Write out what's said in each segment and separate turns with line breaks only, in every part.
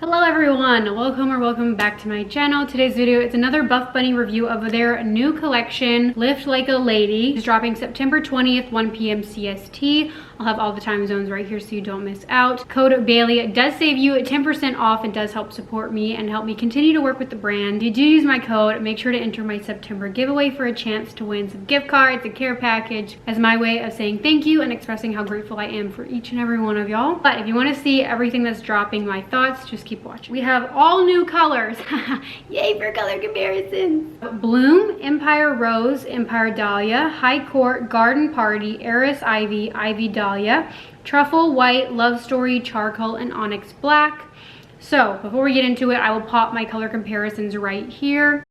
Hello everyone, welcome back to my channel. Today's video is another Buffbunny review of their new collection, Lift Like a Lady. It's dropping September 20th, 1 p.m. CST. I'll have all the time zones right here so you don't miss out. Code Bailey does save you 10% off and does help support me and help me continue to work with the brand. If you do use my code, make sure to enter my September giveaway for a chance to win some gift cards, a care package, as my way of saying thank you and expressing how grateful I am for each and every one of y'all. But if you want to see everything that's dropping, my thoughts, just keep watching. We have all new colors. Yay for color comparisons. Bloom, Empire Rose, Empire Dahlia, High Court, Garden Party, Eris Ivy, Ivy Dahlia, Truffle White, Love Story, Charcoal, and Onyx Black. So before we get into it, I will pop my color comparisons right here.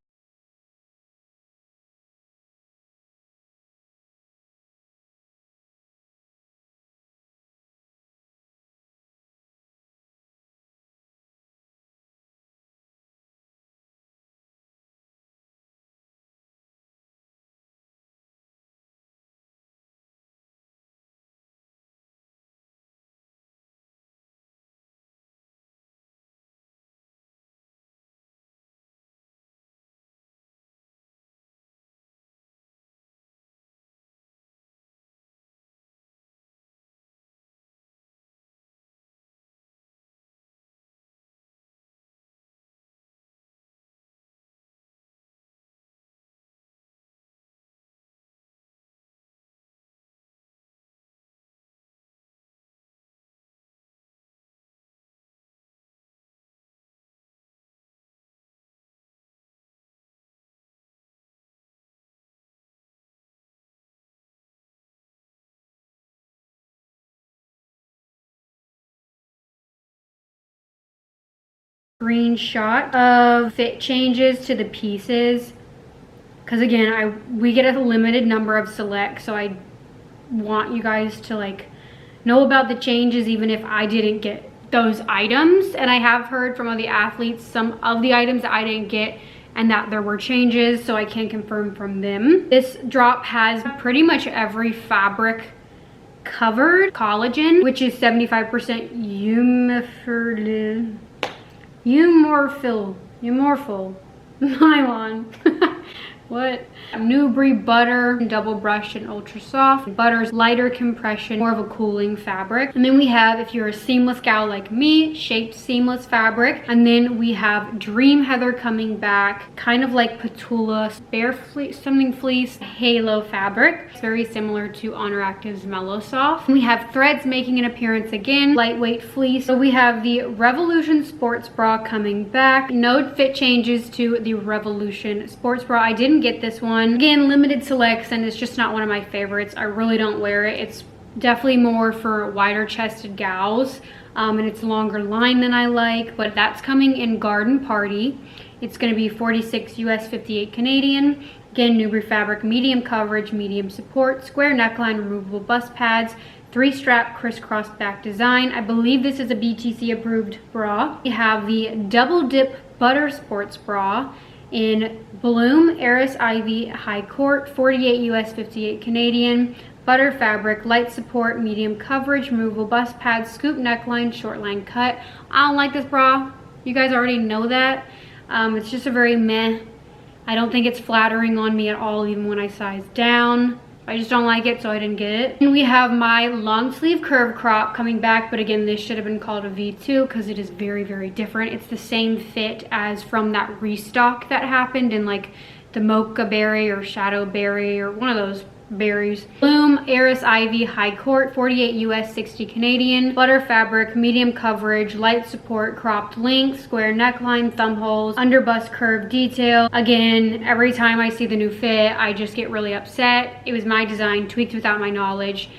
Screenshot of fit changes to the pieces, because again we get a limited number of selects, so I want you guys to like know about the changes even if I didn't get those items. And I have heard from other athletes some of the items that I didn't get and that there were changes, so I can confirm from them. This drop has pretty much every fabric covered. Collagen, which is 75% Umorphil nylon. What? Newbury butter, double brushed and ultra soft. Butter's lighter compression, more of a cooling fabric. And then we have, if you're a seamless gal like me, shaped seamless fabric. And then we have Dream Heather coming back, kind of like Petula, bare fleece, something fleece, halo fabric. It's very similar to Honor Active's Mellow Soft. And we have Threads making an appearance again, lightweight fleece. So we have the Revolution sports bra coming back. No fit changes to the Revolution sports bra. I didn't get this one. Again, limited selects, and it's just not one of my favorites. I really don't wear it. It's definitely more for wider chested gals, and it's longer line than I like, but that's coming in Garden Party. It's going to be 46 US, 58 Canadian. Again, Newbury fabric, medium coverage, medium support, square neckline, removable bust pads, 3-strap crisscross back design. I believe this is a BTC approved bra. We have the double dip butter sports bra in Bloom, Eris Ivy, High Court, 48 US, 58 Canadian, butter fabric, light support, medium coverage, removable bust pads, scoop neckline, short line cut. I don't like this bra. You guys already know that. It's just a very meh. I don't think it's flattering on me at all, even when I size down. I just don't like it, so I didn't get it. And we have my long sleeve curve crop coming back, but again, this should have been called a V2 because it is very, very different. It's the same fit as from that restock that happened in like the mocha berry or shadow berry or one of those berries. Bloom, Eris Ivy, High Court, 48 US, 60 Canadian, butter fabric, medium coverage, light support, cropped length, square neckline, thumb holes, under bust curve detail. Again, every time I see the new fit, I just get really upset. It was my design, tweaked without my knowledge,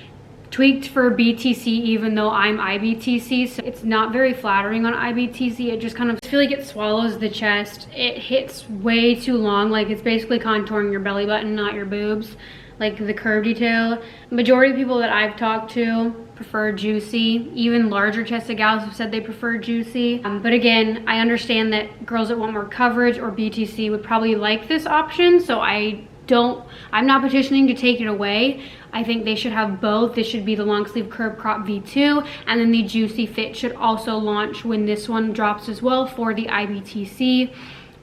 tweaked for BTC even though I'm IBTC, so it's not very flattering on IBTC. It just kind of, I feel like it swallows the chest. It hits way too long, like it's basically contouring your belly button, not your boobs. Like the curve detail. Majority of people that I've talked to prefer juicy. Even larger chested gals have said they prefer juicy. But again, I understand that girls that want more coverage or BTC would probably like this option, so I I'm not petitioning to take it away. I think they should have both. This should be the long sleeve curve crop V2, and then the Juicy Fit should also launch when this one drops as well for the IBTC,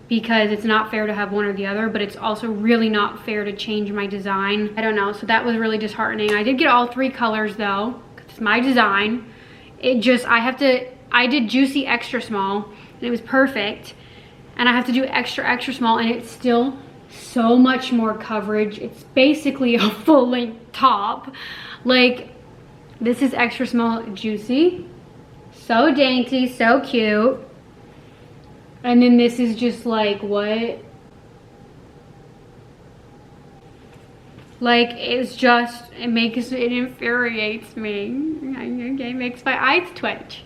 because it's not fair to have one or the other, but it's also really not fair to change my design. I don't know, so that was really disheartening. I did get all 3 colors though, 'cause it's my design. I did Juicy extra small, and it was perfect. And I have to do extra, extra small, and it's still so much more coverage. It's basically a full length top. Like, this is extra small Juicy. So dainty, so cute. And then this is just like, what? Like, it's just, it infuriates me. It makes my eyes twitch.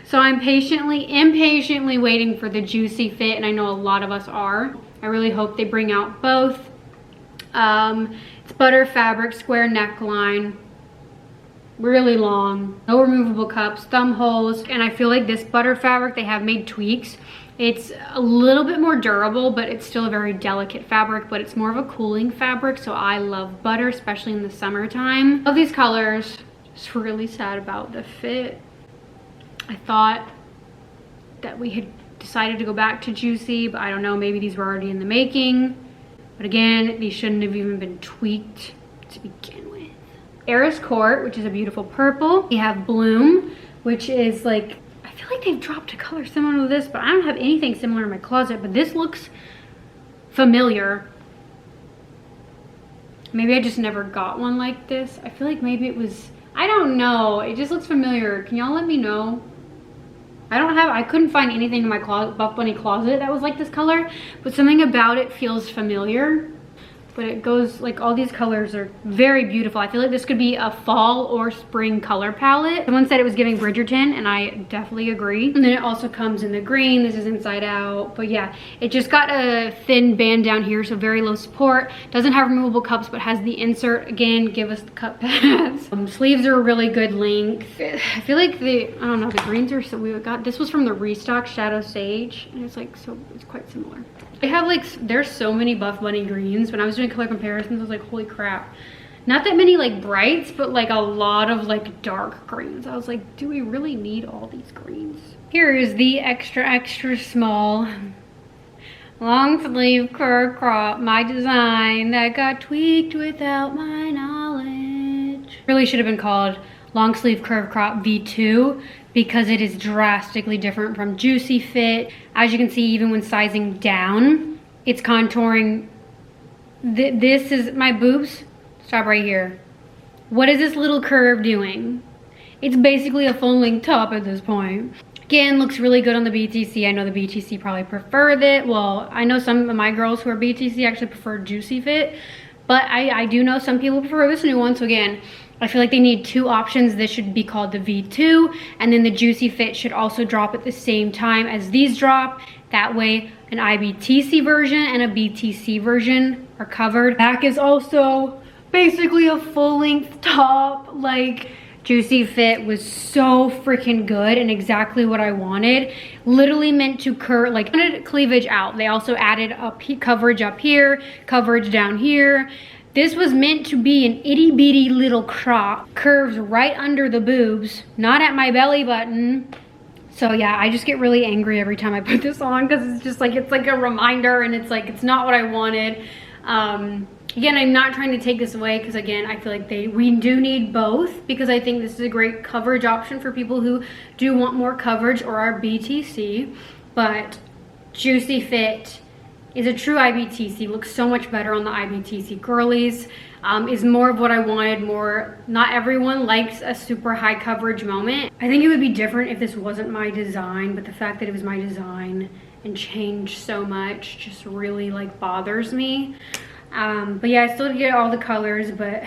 So I'm impatiently waiting for the Juicy Fit, and I know a lot of us are. I really hope they bring out both. It's butter fabric, square neckline, really long, no removable cups, thumb holes, and I feel like this butter fabric, they have made tweaks. It's a little bit more durable, but it's still a very delicate fabric, but it's more of a cooling fabric, so I love butter, especially in the summertime. Love these colors. Just really sad about the fit. I thought that we had decided to go back to Juicy, but I don't know, maybe these were already in the making. But again, these shouldn't have even been tweaked to begin with. Eris Court, which is a beautiful purple. We have Bloom, which is like, I feel like they've dropped a color similar to this, but I don't have anything similar in my closet, but this looks familiar. Maybe I just never got one like this. I feel like maybe it was, I don't know. It just looks familiar. Can y'all let me know? I couldn't find anything in my Buffbunny closet that was like this color, but something about it feels familiar. But it goes, like, all these colors are very beautiful. I feel like this could be a fall or spring color palette. Someone said it was giving Bridgerton, and I definitely agree. And then it also comes in the green. This is inside out. But yeah, it just got a thin band down here, so very low support. Doesn't have removable cups, but has the insert. Again, give us the cup pads. Sleeves are a really good length. I feel like I don't know, the greens are, so we got, this was from the restock Shadow Sage, and it's like, so it's quite similar. They have like, there's so many Buffbunny greens. When I was doing color comparisons, I was like, holy crap. Not that many like brights, but like a lot of like dark greens. I was like, do we really need all these greens? Here is the extra, extra small long sleeve curve crop, my design that got tweaked without my knowledge. Really should have been called long sleeve curve crop V2, because it is drastically different from Juicy Fit. As you can see, even when sizing down, it's contouring. This is my boobs. Stop right here. What is this little curve doing? It's basically a full length top at this point. Again, looks really good on the BTC. I know the BTC probably preferred it. Well, I know some of my girls who are BTC actually prefer Juicy Fit, but I do know some people prefer this new one. So again, I feel like they need 2 options. This should be called the V2, and then the Juicy Fit should also drop at the same time as these drop. That way an IBTC version and a BTC version are covered. Back is also basically a full length top. Like, Juicy Fit was so freaking good and exactly what I wanted. Literally meant to like, wanted cleavage out. They also added coverage up here, coverage down here. This was meant to be an itty bitty little crop, curves right under the boobs, not at my belly button. So yeah, I just get really angry every time I put this on, because it's like a reminder, and it's like, it's not what I wanted. Again, I'm not trying to take this away, because again, I feel like we do need both, because I think this is a great coverage option for people who do want more coverage or are BTC. But Juicy Fit is a true IBTC, looks so much better on the IBTC girlies, is more of what I wanted. More, not everyone likes a super high coverage moment. I think it would be different if this wasn't my design, but the fact that it was my design and changed so much just really like bothers me. But yeah, I still get all the colors, but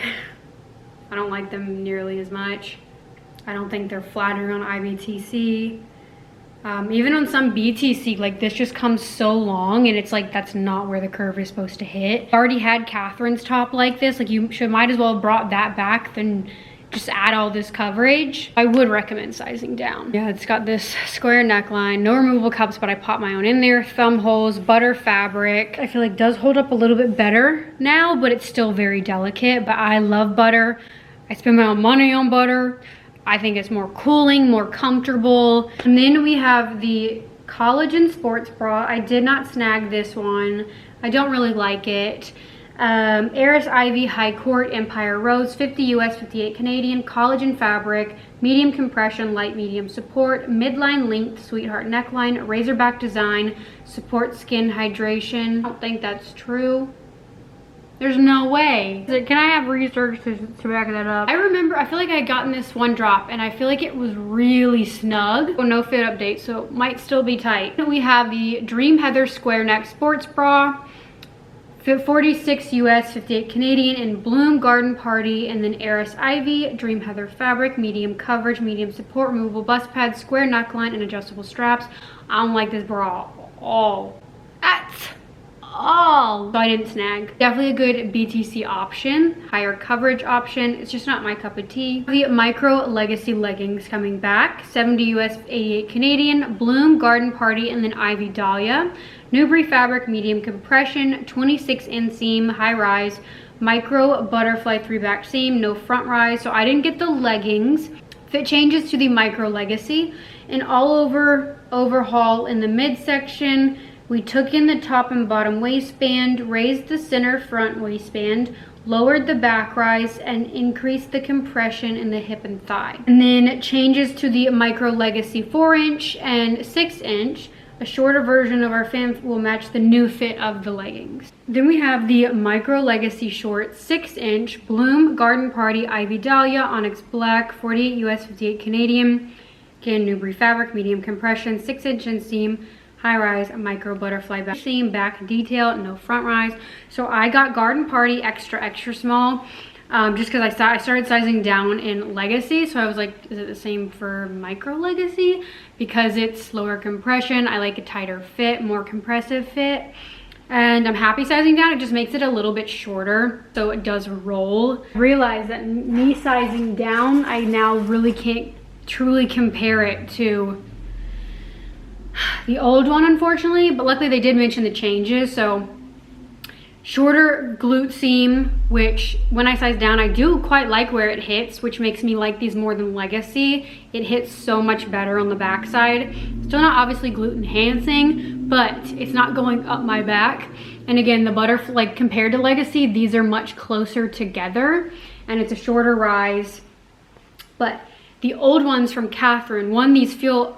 I don't like them nearly as much. I don't think they're flattering on IBTC. Even on some BTC, like, this just comes so long, and it's like, that's not where the curve is supposed to hit. I already had Catherine's top like this. Like, you might as well have brought that back than just add all this coverage, I would recommend sizing down. Yeah, it's got this square neckline, no removable cups, but I popped my own in there, thumb holes, butter fabric. I feel like does hold up a little bit better now, but it's still very delicate. But I love butter. I spend my own money on butter. I think it's more cooling, more comfortable. And then we have the Collagen sports bra. I did not snag this one. I don't really like it. Eris Ivy High Court Empire Rose, 50 US, 58 Canadian, collagen fabric, medium compression, light medium support, midline length, sweetheart neckline, razorback design, support skin hydration. I don't think that's true. There's no way. Can I have research to back that up? I feel like I had gotten this one drop and I feel like it was really snug. Oh, no fit update, so it might still be tight. We have the Dream Heather square neck sports bra. 46 US, 58 Canadian in Bloom Garden Party, and then Eris Ivy, Dream Heather fabric, medium coverage, medium support, removable bust pad, square neckline, and adjustable straps. I don't like this bra at all. So I didn't snag. Definitely a good BTC option, higher coverage option. It's just not my cup of tea. The Micro Legacy leggings coming back, 70 US, 88 Canadian, Bloom Garden Party, and then Ivy Dahlia. Newbury fabric, medium compression, 26 inseam, high rise, micro butterfly 3-back seam, no front rise. So I didn't get the leggings. Fit changes to the Micro Legacy. And all over overhaul in the midsection. We took in the top and bottom waistband, raised the center front waistband, lowered the back rise, and increased the compression in the hip and thigh. And then changes to the Micro Legacy 4-inch and 6-inch. A shorter version of our fan will match the new fit of the leggings. Then we have the Micro Legacy short 6-inch Bloom Garden Party Ivy Dahlia Onyx Black, 48 US, 58 Canadian. Again, Newbury fabric, medium compression, 6-inch inseam, high rise, micro butterfly back seam, back detail, no front rise. So I got Garden Party extra small. Just because I started sizing down in Legacy, so I was like, is it the same for Micro Legacy? Because it's lower compression, I like a tighter fit, more compressive fit, and I'm happy sizing down. It just makes it a little bit shorter, so it does roll. I realized that me sizing down, I now really can't truly compare it to the old one, unfortunately, but luckily they did mention the changes. So shorter glute seam, which when I size down, I do quite like where it hits, which makes me like these more than Legacy. It hits so much better on the backside. Still not obviously glute enhancing, but it's not going up my back. And again, the butterfly, like compared to Legacy, these are much closer together and it's a shorter rise. But the old ones from Catherine, these feel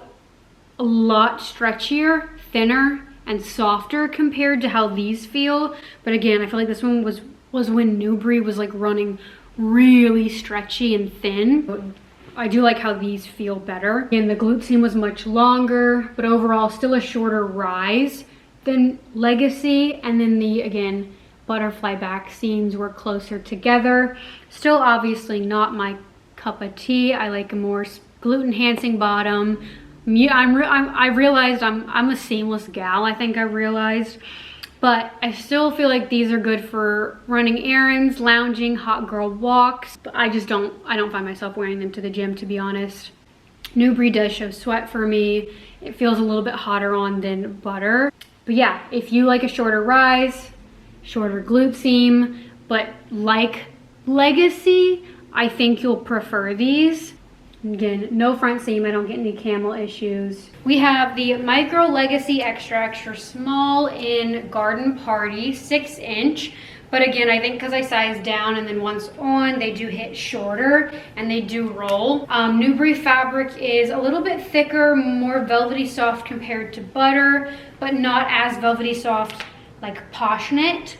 a lot stretchier, thinner, and softer compared to how these feel. But again, I feel like this one was when Newbury was like running really stretchy and thin. But I do like how these feel better. And the glute seam was much longer, but overall still a shorter rise than Legacy. And then the, again, butterfly back seams were closer together. Still obviously not my cup of tea. I like a more glute enhancing bottom. I realized I'm a seamless gal, I think I realized. But I still feel like these are good for running errands, lounging, hot girl walks. But I don't find myself wearing them to the gym, to be honest. Newbury does show sweat for me. It feels a little bit hotter on than butter. But yeah, if you like a shorter rise, shorter glute seam, but like Legacy, I think you'll prefer these. Again, no front seam, I don't get any camel issues. We have the Micro Legacy extra small in Garden Party, 6-inch. But again, I think because I sized down and then once on, they do hit shorter and they do roll. Newbury fabric is a little bit thicker, more velvety soft compared to butter, but not as velvety soft like Posh Knit.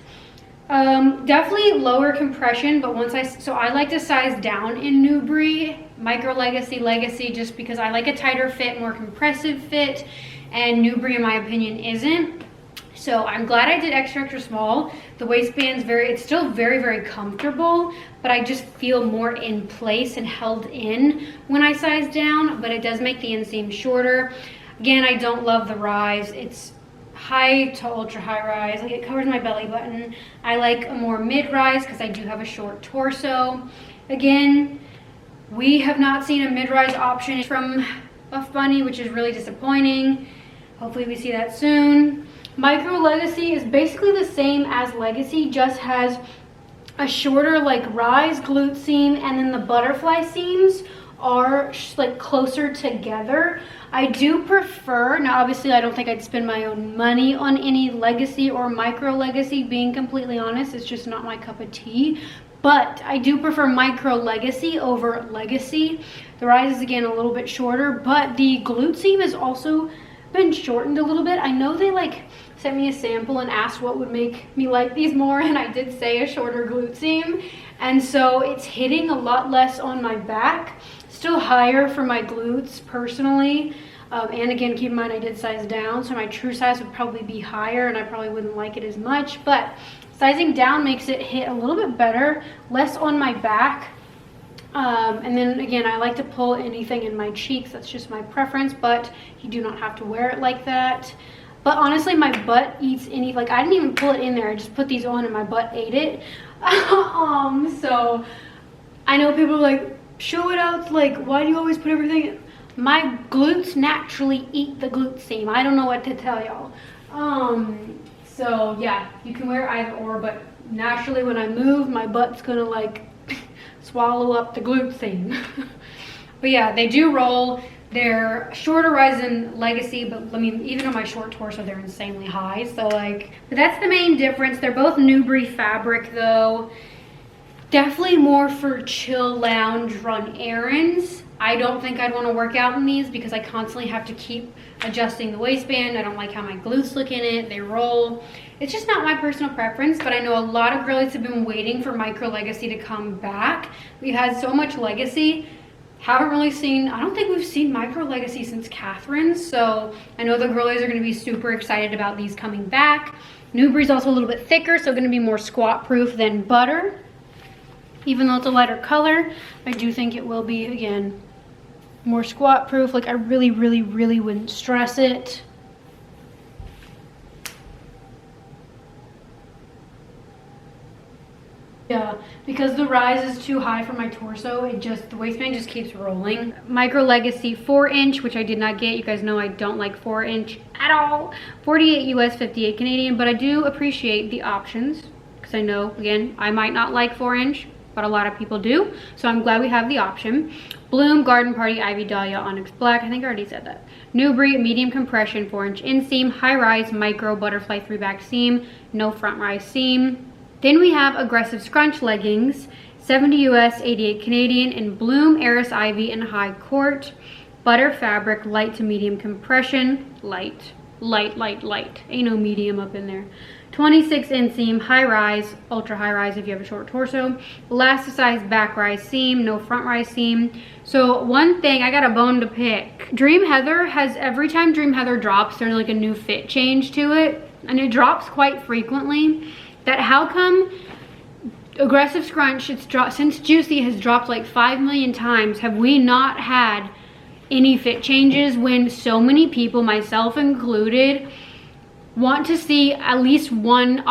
Definitely lower compression, but so I like to size down in Newbury, Micro Legacy, just because I like a tighter fit, more compressive fit, and Newbury, in my opinion, isn't. So I'm glad I did extra small. The waistband's it's still very comfortable, but I just feel more in place and held in when I size down, but it does make the inseam shorter. Again, I don't love the rise. It's high to ultra high rise, like it covers my belly button. I like a more mid rise because I do have a short torso. Again, We have not seen a mid-rise option from Buffbunny, which is really disappointing. Hopefully we see that soon. Micro Legacy is basically the same as Legacy, just has a shorter like rise glute seam, and then the butterfly seams are like closer together. I do prefer, now obviously I don't think I'd spend my own money on any Legacy or Micro Legacy, being completely honest. It's just not my cup of tea. But I do prefer Micro Legacy over Legacy. The rise is again a little bit shorter, but the glute seam has also been shortened a little bit. I know they like sent me a sample and asked what would make me like these more, and I did say a shorter glute seam, and so it's hitting a lot less on my back. Still higher for my glutes personally, and again, keep in mind I did size down, so my true size would probably be higher and I probably wouldn't like it as much, but sizing down makes it hit a little bit better, less on my back. And then again, I like to pull anything in my cheeks. That's just my preference, but you do not have to wear it like that. But honestly, my butt eats any, like I didn't even pull it in there. I just put these on and my butt ate it. So I know people are like, show it out, like why do you always put everything in? My glutes naturally eat the glute seam. I don't know what to tell y'all. So yeah, you can wear either or, but naturally when I move, my butt's gonna like swallow up the glute seam. But yeah, they do roll. They're shorter rise in Legacy, but I mean, even on my short torso, they're insanely high. So like, but that's the main difference. They're both Newbury fabric though. Definitely more for chill lounge, run errands. I don't think I'd want to work out in these because I constantly have to keep adjusting the waistband. I don't like how my glutes look in it. They roll. It's just not my personal preference, but I know a lot of girlies have been waiting for Micro Legacy to come back. We've had so much Legacy. Haven't really seen, I don't think we've seen Micro Legacy since Catherine's, so I know the girlies are going to be super excited about these coming back. Newbury's also a little bit thicker, so going to be more squat proof than Butter. Even though it's a lighter color, I do think it will be, again, more squat proof. Like I really wouldn't stress it. Yeah, because the rise is too high for my torso, it just, the waistband just keeps rolling. Micro Legacy 4-inch, which I did not get. You guys know I don't like 4-inch at all. 48 US, 58 Canadian, but I do appreciate the options because I know, again, I might not like 4-inch, but a lot of people do. So I'm glad we have the option. Bloom, Garden Party, Ivy Dahlia, Onyx Black. I think I already said that. Newbury, medium compression, 4-inch inseam, high rise, micro butterfly 3-back seam, no front rise seam. Then we have aggressive scrunch leggings, 70 US, 88 Canadian, in Bloom, Eris Ivy, and High Court. Butter fabric, light to medium compression, light. Ain't no medium up in there. 26 inseam, high rise, ultra high rise if you have a short torso. Elasticized back rise seam, no front rise seam. So one thing, I got a bone to pick. Dream Heather has, every time Dream Heather drops, there's like a new fit change to it. And it drops quite frequently. That how come aggressive scrunch, it's dropped since Juicy has dropped like 5 million times, have we not had any fit changes when so many people, myself included, want to see at least one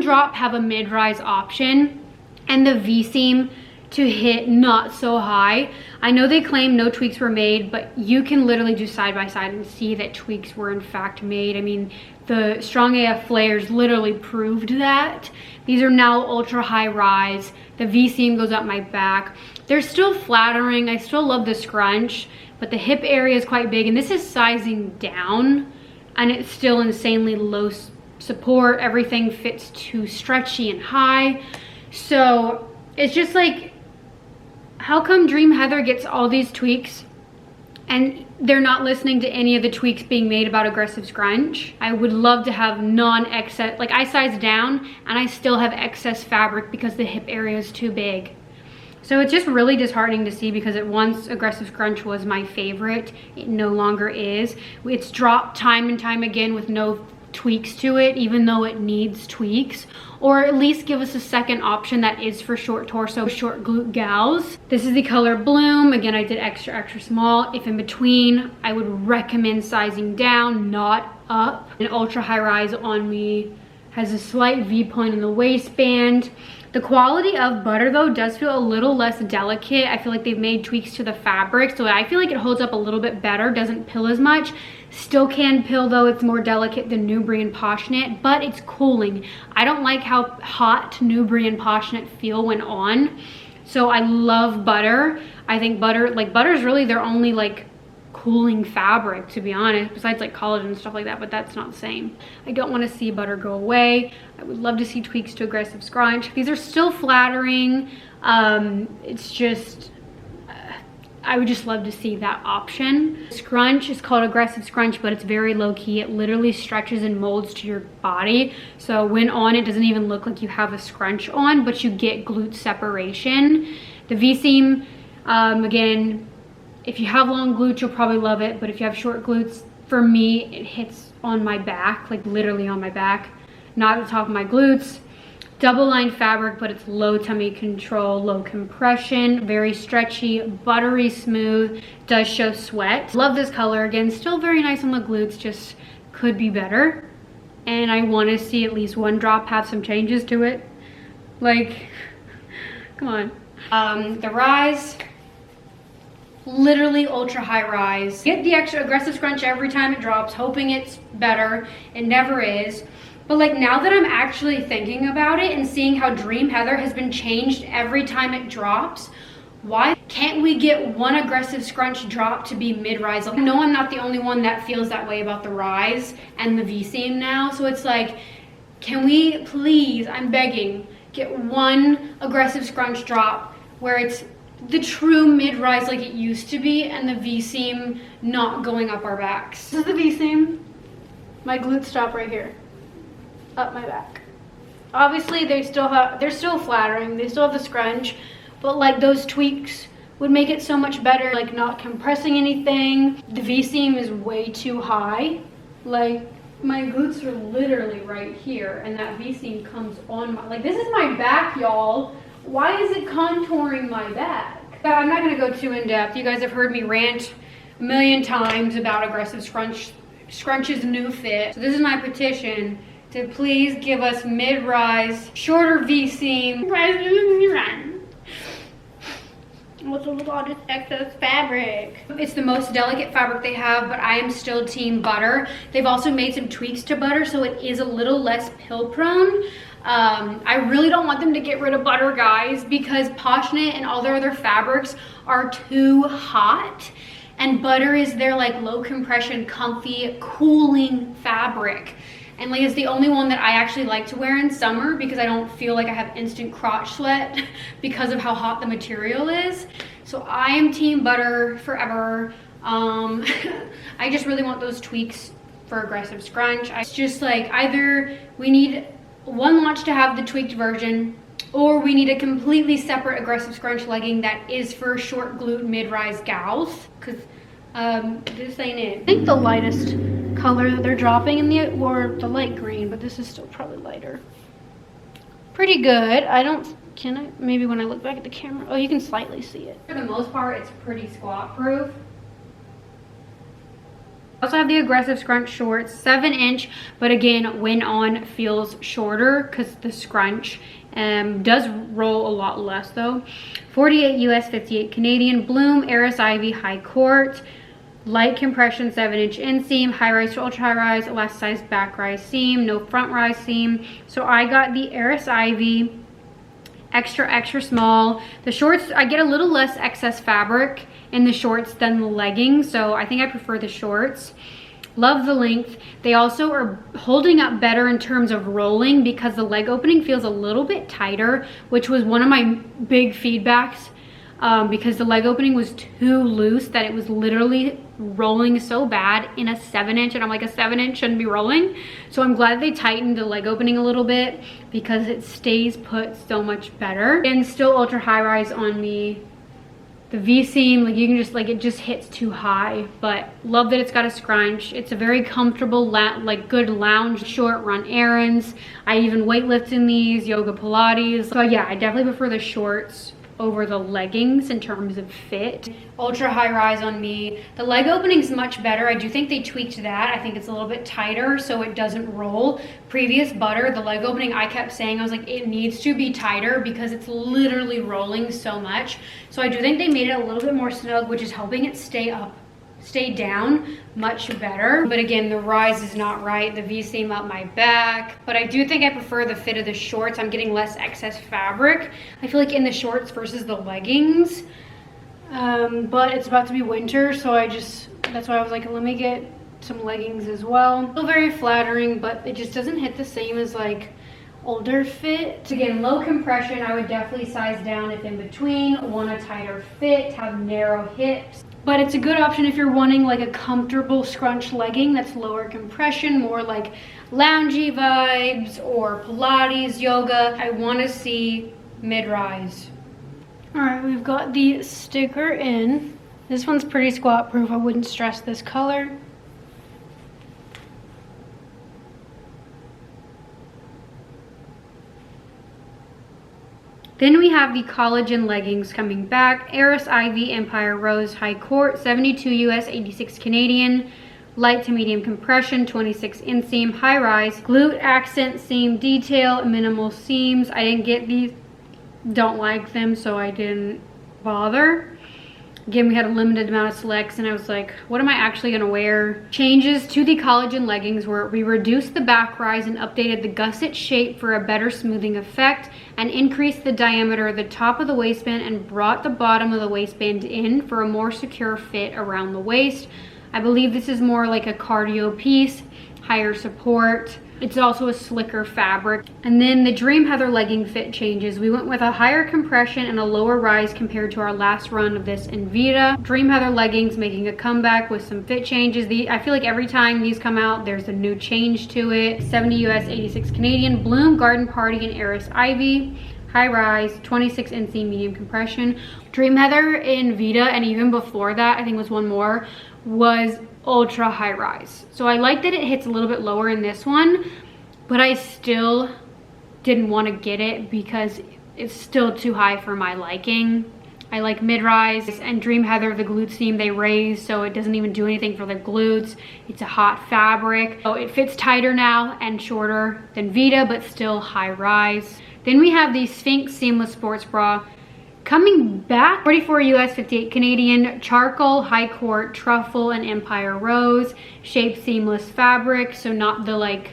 drop have a mid-rise option and the V-seam to hit not so high. I know they claim no tweaks were made, but you can literally do side by side and see that tweaks were in fact made. I mean, the Strong AF flares literally proved that. These are now ultra high rise. The V-seam goes up my back. They're still flattering. I still love the scrunch, but the hip area is quite big, and this is sizing down, and it's still insanely low support. Everything fits too stretchy and high. So it's just like, how come Dream Heather gets all these tweaks and they're not listening to any of the tweaks being made about aggressive scrunch? I would love to have non-excess, like I size down and I still have excess fabric because the hip area is too big. So it's just really disheartening to see, because it once aggressive scrunch was my favorite. It no longer is. It's dropped time and time again with no tweaks to it, even though it needs tweaks. Or at least give us a second option that is for short torso, short glute gals. This is the color Bloom. Again, I did extra small. If in between, I would recommend sizing down, not up. An ultra high rise on me has a slight V point in the waistband. The quality of butter though does feel a little less delicate. I feel like they've made tweaks to the fabric, so I feel like it holds up a little bit better, doesn't pill as much. Still can pill though, it's more delicate than Nubri and Poshnit, but it's cooling. I don't like how hot Nubri and Poshnit feel when on, so I love butter. I think butter is really their only like cooling fabric, to be honest, besides like collagen and stuff like that, but that's not the same. I don't want to see butter go away. I would love to see tweaks to aggressive scrunch. These are still flattering. It's just I would just love to see that option. Scrunch is called aggressive scrunch, but it's very low-key. It literally stretches and molds to your body, so when on, it doesn't even look like you have a scrunch on, but you get glute separation. The V-seam, again, if you have long glutes, you'll probably love it, but if you have short glutes, for me, it hits on my back, like literally on my back, not at the top of my glutes. Double lined fabric, but it's low tummy control, low compression, very stretchy, buttery smooth, does show sweat. Love this color. Again, still very nice on the glutes, just could be better. And I want to see at least one drop have some changes to it. Like, come on. The rise, literally ultra high rise. Get the extra aggressive scrunch every time it drops, hoping it's better. It never is. But like, now that I'm actually thinking about it and seeing how Dream Heather has been changed every time it drops, why can't we get one aggressive scrunch drop to be mid-rise? Like, I know I'm not the only one that feels that way about the rise and the V-seam now. So it's like, can we please, I'm begging, get one aggressive scrunch drop where it's the true mid-rise like it used to be, and the V-seam not going up our backs. This is the V-seam. My glutes stop right here. Up my back. Obviously they're still flattering, they still have the scrunch, but like those tweaks would make it so much better, like not compressing anything. The V-seam is way too high. Like, my glutes are literally right here, and that V-seam comes on my, like, this is my back, y'all. Why is it contouring my back? I'm not gonna go too in depth. You guys have heard me rant a million times about aggressive scrunch's new fit. So this is my petition to please give us mid-rise, shorter V-seam, with a lot of excess fabric. It's the most delicate fabric they have, but I am still team butter. They've also made some tweaks to butter, so it is a little less pill prone. I really don't want them to get rid of butter, guys, because Poshnit and all their other fabrics are too hot, and butter is their like low compression, comfy, cooling fabric. And like, it's the only one that I actually like to wear in summer because I don't feel like I have instant crotch sweat because of how hot the material is. So I am team butter forever. I just really want those tweaks for aggressive scrunch. It's just like, either we need one launch to have the tweaked version, or we need a completely separate aggressive scrunch legging that is for short glute mid-rise gals, because this ain't it. I think the lightest color that they're dropping in the, or the light green, but this is still probably lighter. Pretty good. Can I? Maybe when I look back at the camera. Oh, you can slightly see it. For the most part, it's pretty squat proof. I also have the aggressive scrunch shorts, 7-inch, but again, when on, feels shorter because the scrunch does roll a lot less though. 48 US, 58 Canadian. Bloom, Eris Ivy, High Court. Light compression, 7-inch inseam, high rise to ultra high rise, elasticized back rise seam, no front rise seam. So I got the Eris Ivy, extra small. The shorts, I get a little less excess fabric in the shorts than the leggings, so I think I prefer the shorts. Love the length. They also are holding up better in terms of rolling because the leg opening feels a little bit tighter, which was one of my big feedbacks. Because the leg opening was too loose that it was literally rolling so bad in a 7-inch, and I'm like, a 7-inch shouldn't be rolling. So I'm glad they tightened the leg opening a little bit because it stays put so much better. And still ultra high rise on me. The V-seam, like, you can just, like, it just hits too high, but love that it's got a scrunch. It's a very comfortable, like, good lounge short, run errands. I even weightlift in these, yoga, Pilates. So yeah, I definitely prefer the shorts over the leggings in terms of fit. Ultra high rise on me. The leg opening's much better. I do think they tweaked that. I think it's a little bit tighter so it doesn't roll. Previous butter, the leg opening, I kept saying, I was like, it needs to be tighter because it's literally rolling so much. So I do think they made it a little bit more snug, which is helping it stay down much better. But again, the rise is not right. The V-seam up my back. But I do think I prefer the fit of the shorts. I'm getting less excess fabric, I feel like, in the shorts versus the leggings. But it's about to be winter, so that's why I was like, let me get some leggings as well. Still very flattering, but it just doesn't hit the same as like older fit. Again, low compression, I would definitely size down if in between. Want a tighter fit, have narrow hips. But it's a good option if you're wanting like a comfortable scrunch legging that's lower compression, more like loungy vibes or Pilates, yoga. I want to see mid-rise. All right, we've got the sticker in. This one's pretty squat proof. I wouldn't stress this color. Then we have the Collagen leggings coming back. Eris Ivy Empire Rose High Court, 72 US, 86 Canadian. Light to medium compression, 26 inseam, high rise. Glute accent seam detail, minimal seams. I didn't get these, don't like them, so I didn't bother. Again, we had a limited amount of selects and I was like, what am I actually gonna wear? Changes to the Collagen leggings where we reduced the back rise and updated the gusset shape for a better smoothing effect and increased the diameter of the top of the waistband and brought the bottom of the waistband in for a more secure fit around the waist. I believe this is more like a cardio piece, higher support. It's also a slicker fabric. And then the Dream Heather legging fit changes. We went with a higher compression and a lower rise compared to our last run of this in Vita. Dream Heather leggings making a comeback with some fit changes. I feel like every time these come out, there's a new change to it. 70 US, 86 Canadian. Bloom Garden Party and Eris Ivy. High rise, 26 inseam medium compression. Dream Heather in Vita, and even before that, I think was one more, was ultra high rise. So I like that it hits a little bit lower in this one, but I still didn't want to get it because it's still too high for my liking. I like mid-rise, and Dream Heather, the glute seam they raise, so it doesn't even do anything for the glutes. It's a hot fabric. So it fits tighter now and shorter than Vita, but still high rise. Then we have the Sphinx seamless sports bra coming back. 44 US, 58 Canadian. Charcoal, high court, truffle, and Empire Rose. Shape seamless fabric, so not the like,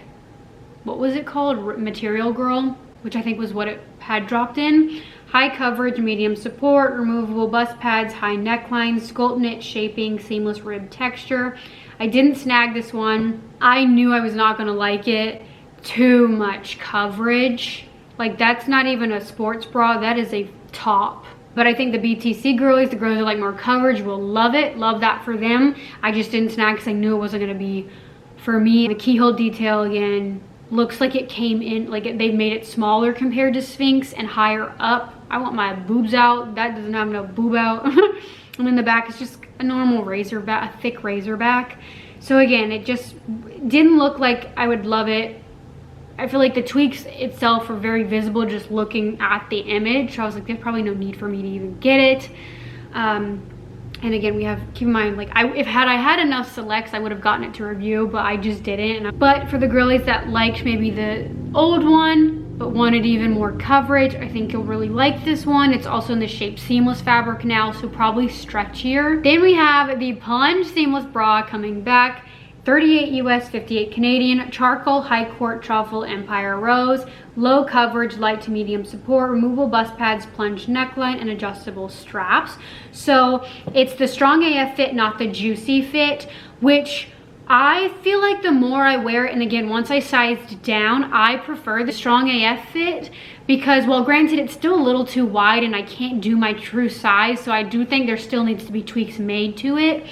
what was it called? Material Girl, which I think was what it had dropped in. High coverage, medium support, removable bust pads, high neckline, sculpt knit shaping, seamless rib texture. I didn't snag this one. I knew I was not gonna like it. Too much coverage. Like, that's not even a sports bra, that is a top. But I think the BTC girlies, the girls that like more coverage, will love it. Love that for them. I just didn't snag because I knew it wasn't gonna be for me. The keyhole detail again looks like it came in, like they've made it smaller compared to Sphinx and higher up. I want my boobs out. That doesn't have no boob out. And in the back, it's just a normal razor back, a thick razor back. So again, it just didn't look like I would love it. I feel like the tweaks itself are very visible just looking at the image. So I was like, there's probably no need for me to even get it. And again, we have, keep in mind, like, had I had enough selects, I would have gotten it to review, but I just didn't. But for the girlies that liked maybe the old one, but wanted even more coverage, I think you'll really like this one. It's also in the shape seamless fabric now, so probably stretchier. Then we have the Plunge seamless bra coming back. 38 US, 58 Canadian, charcoal, high court, truffle, Empire Rose, low coverage, light to medium support, removable bust pads, plunge neckline, and adjustable straps. So it's the strong AF fit, not the juicy fit, which I feel like the more I wear it, and again, once I sized down, I prefer the strong AF fit because, well, granted, it's still a little too wide and I can't do my true size, so I do think there still needs to be tweaks made to it.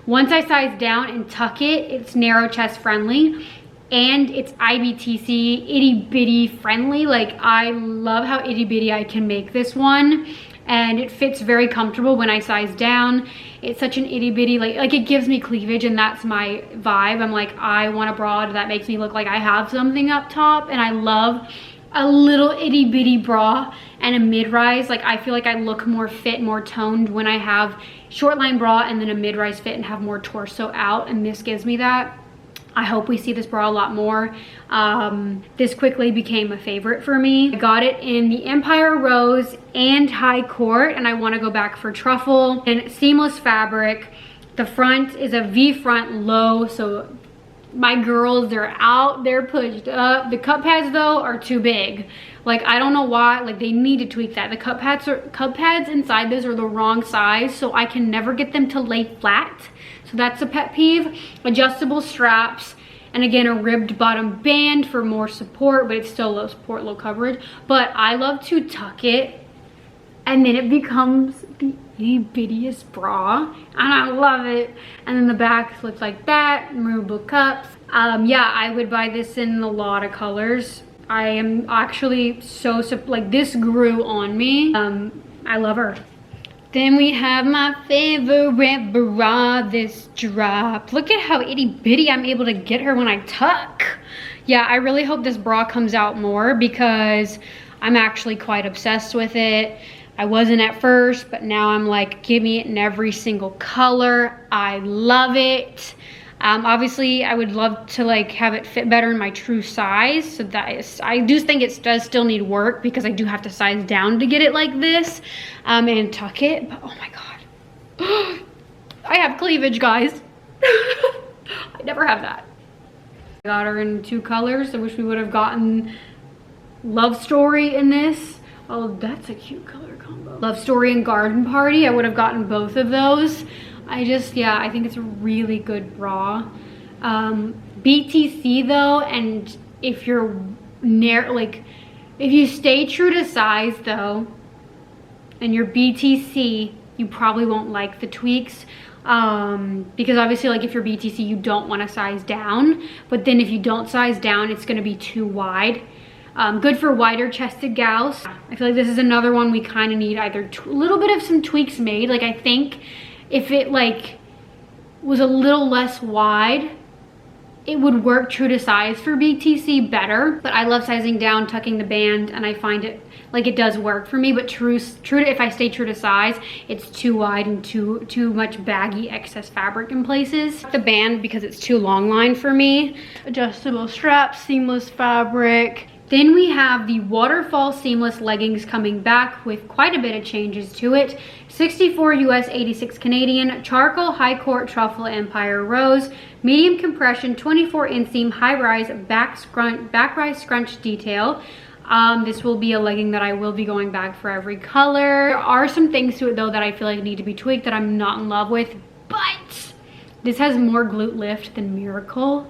Once I size down and tuck it, it's narrow chest friendly and it's IBTC itty bitty friendly. Like, I love how itty bitty I can make this one, and it fits very comfortable when I size down. It's such an itty bitty, like it gives me cleavage, and that's my vibe. I'm like, I want a bra that makes me look like I have something up top, and I love a little itty bitty bra and a mid-rise. Like I feel like I look more fit, more toned when I have short line bra and then a mid-rise fit and have more torso out, and this gives me that. I hope we see this bra a lot more. This quickly became a favorite for me. I got it in the Empire Rose and High Court, and I want to go back for truffle and seamless fabric. The front is a V front low, so my girls, they're out, they're pushed up. The cup pads though are too big. Like I don't know why, like they need to tweak that. The cup pads inside this are the wrong size, so I can never get them to lay flat. So that's a pet peeve. Adjustable straps, and again a ribbed bottom band for more support, but it's still low support, low coverage. But I love to tuck it and then it becomes the itty bittiest bra, and I love it. And then the back looks like that, removable cups. Yeah, I would buy this in a lot of colors. I am actually so like this grew on me. I love her. Then we have my favorite bra, this drop. Look at how itty bitty I'm able to get her when I tuck. Yeah, I really hope this bra comes out more because I'm actually quite obsessed with it. I wasn't at first, but now I'm like, give me it in every single color. I love it. Obviously, I would love to like have it fit better in my true size. So that is, I do think it does still need work because I do have to size down to get it like this and tuck it. But oh my God, I have cleavage, guys. I never have that. I got her in 2 colors. I wish we would have gotten Love Story in this. Oh, that's a cute color combo. Love Story and Garden Party. I would have gotten both of those. Yeah, I think it's a really good bra. BTC though, and if you're if you stay true to size though, and you're BTC, you probably won't like the tweaks. Because obviously like if you're BTC, you don't want to size down, but then if you don't size down, it's gonna be too wide. Good for wider chested gals. I feel like this is another one we kind of need either a little bit of some tweaks made. Like I think if it like was a little less wide, it would work true to size for BTC better. But I love sizing down, tucking the band, and I find it like it does work for me. But true to if I stay true to size, it's too wide and too much baggy excess fabric in places. The band because it's too long line for me. Adjustable straps, seamless fabric. Then we have the Waterfall seamless leggings coming back with quite a bit of changes to it. 64 US, 86 Canadian, charcoal, high court, truffle, Empire Rose, medium compression, 24 inseam, high rise, back rise scrunch detail. This will be a legging that I will be going back for every color. There are some things to it though that I feel like need to be tweaked that I'm not in love with, but this has more glute lift than Miracle.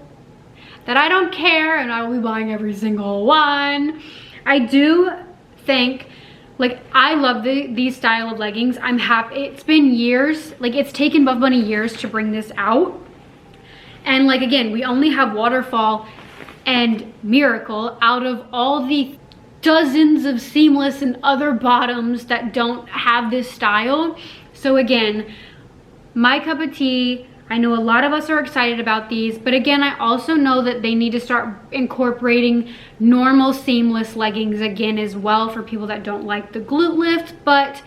That I don't care, and I will be buying every single one. I do think, like, I love these style of leggings. I'm happy. It's been years, like it's taken Buffbunny years to bring this out. And like, again, we only have Waterfall and Miracle out of all the dozens of seamless and other bottoms that don't have this style. So again, my cup of tea. I know a lot of us are excited about these, but again, I also know that they need to start incorporating normal seamless leggings again as well for people that don't like the glute lift. But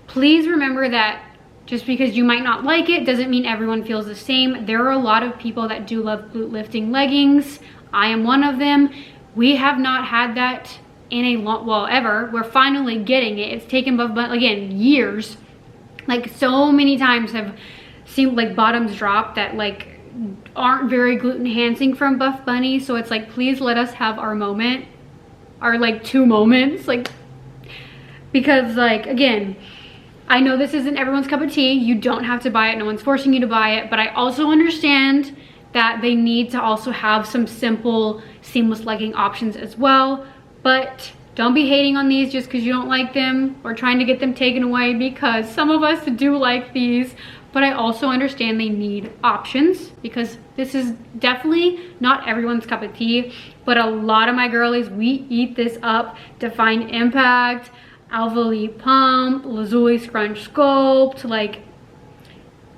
please remember that just because you might not like it doesn't mean everyone feels the same. There are a lot of people that do love glute lifting leggings. I am one of them. We have not had that in a long, well, ever. We're finally getting it. It's taken Buffbunny, again, years. Like so many times have seem like bottoms drop that like aren't very glute enhancing from Buffbunny. So it's like, please let us have our moment, our like 2 moments, like, because like, again, I know this isn't everyone's cup of tea. You don't have to buy it. No one's forcing you to buy it, but I also understand that they need to also have some simple seamless legging options as well. But don't be hating on these just because you don't like them or trying to get them taken away, because some of us do like these. But I also understand they need options because this is definitely not everyone's cup of tea. But a lot of my girlies, we eat this up. Define Impact, ALPHALETE Pump, Lazuli Scrunch Sculpt. Like,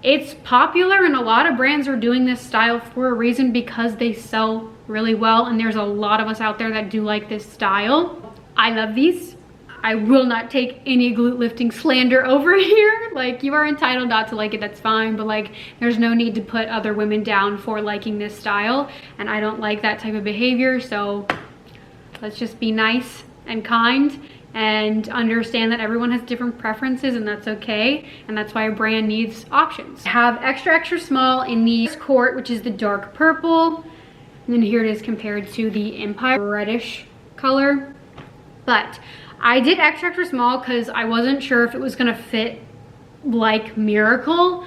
it's popular and a lot of brands are doing this style for a reason, because they sell really well, and there's a lot of us out there that do like this style. I love these. I will not take any glute lifting slander over here. Like, you are entitled not to like it, that's fine, but like, there's no need to put other women down for liking this style, and I don't like that type of behavior. So let's just be nice and kind and understand that everyone has different preferences, and that's okay, and that's why a brand needs options. I have extra small in the Court, which is the dark purple, and then here it is compared to the Empire reddish color. But I did extra small because I wasn't sure if it was gonna fit like Miracle.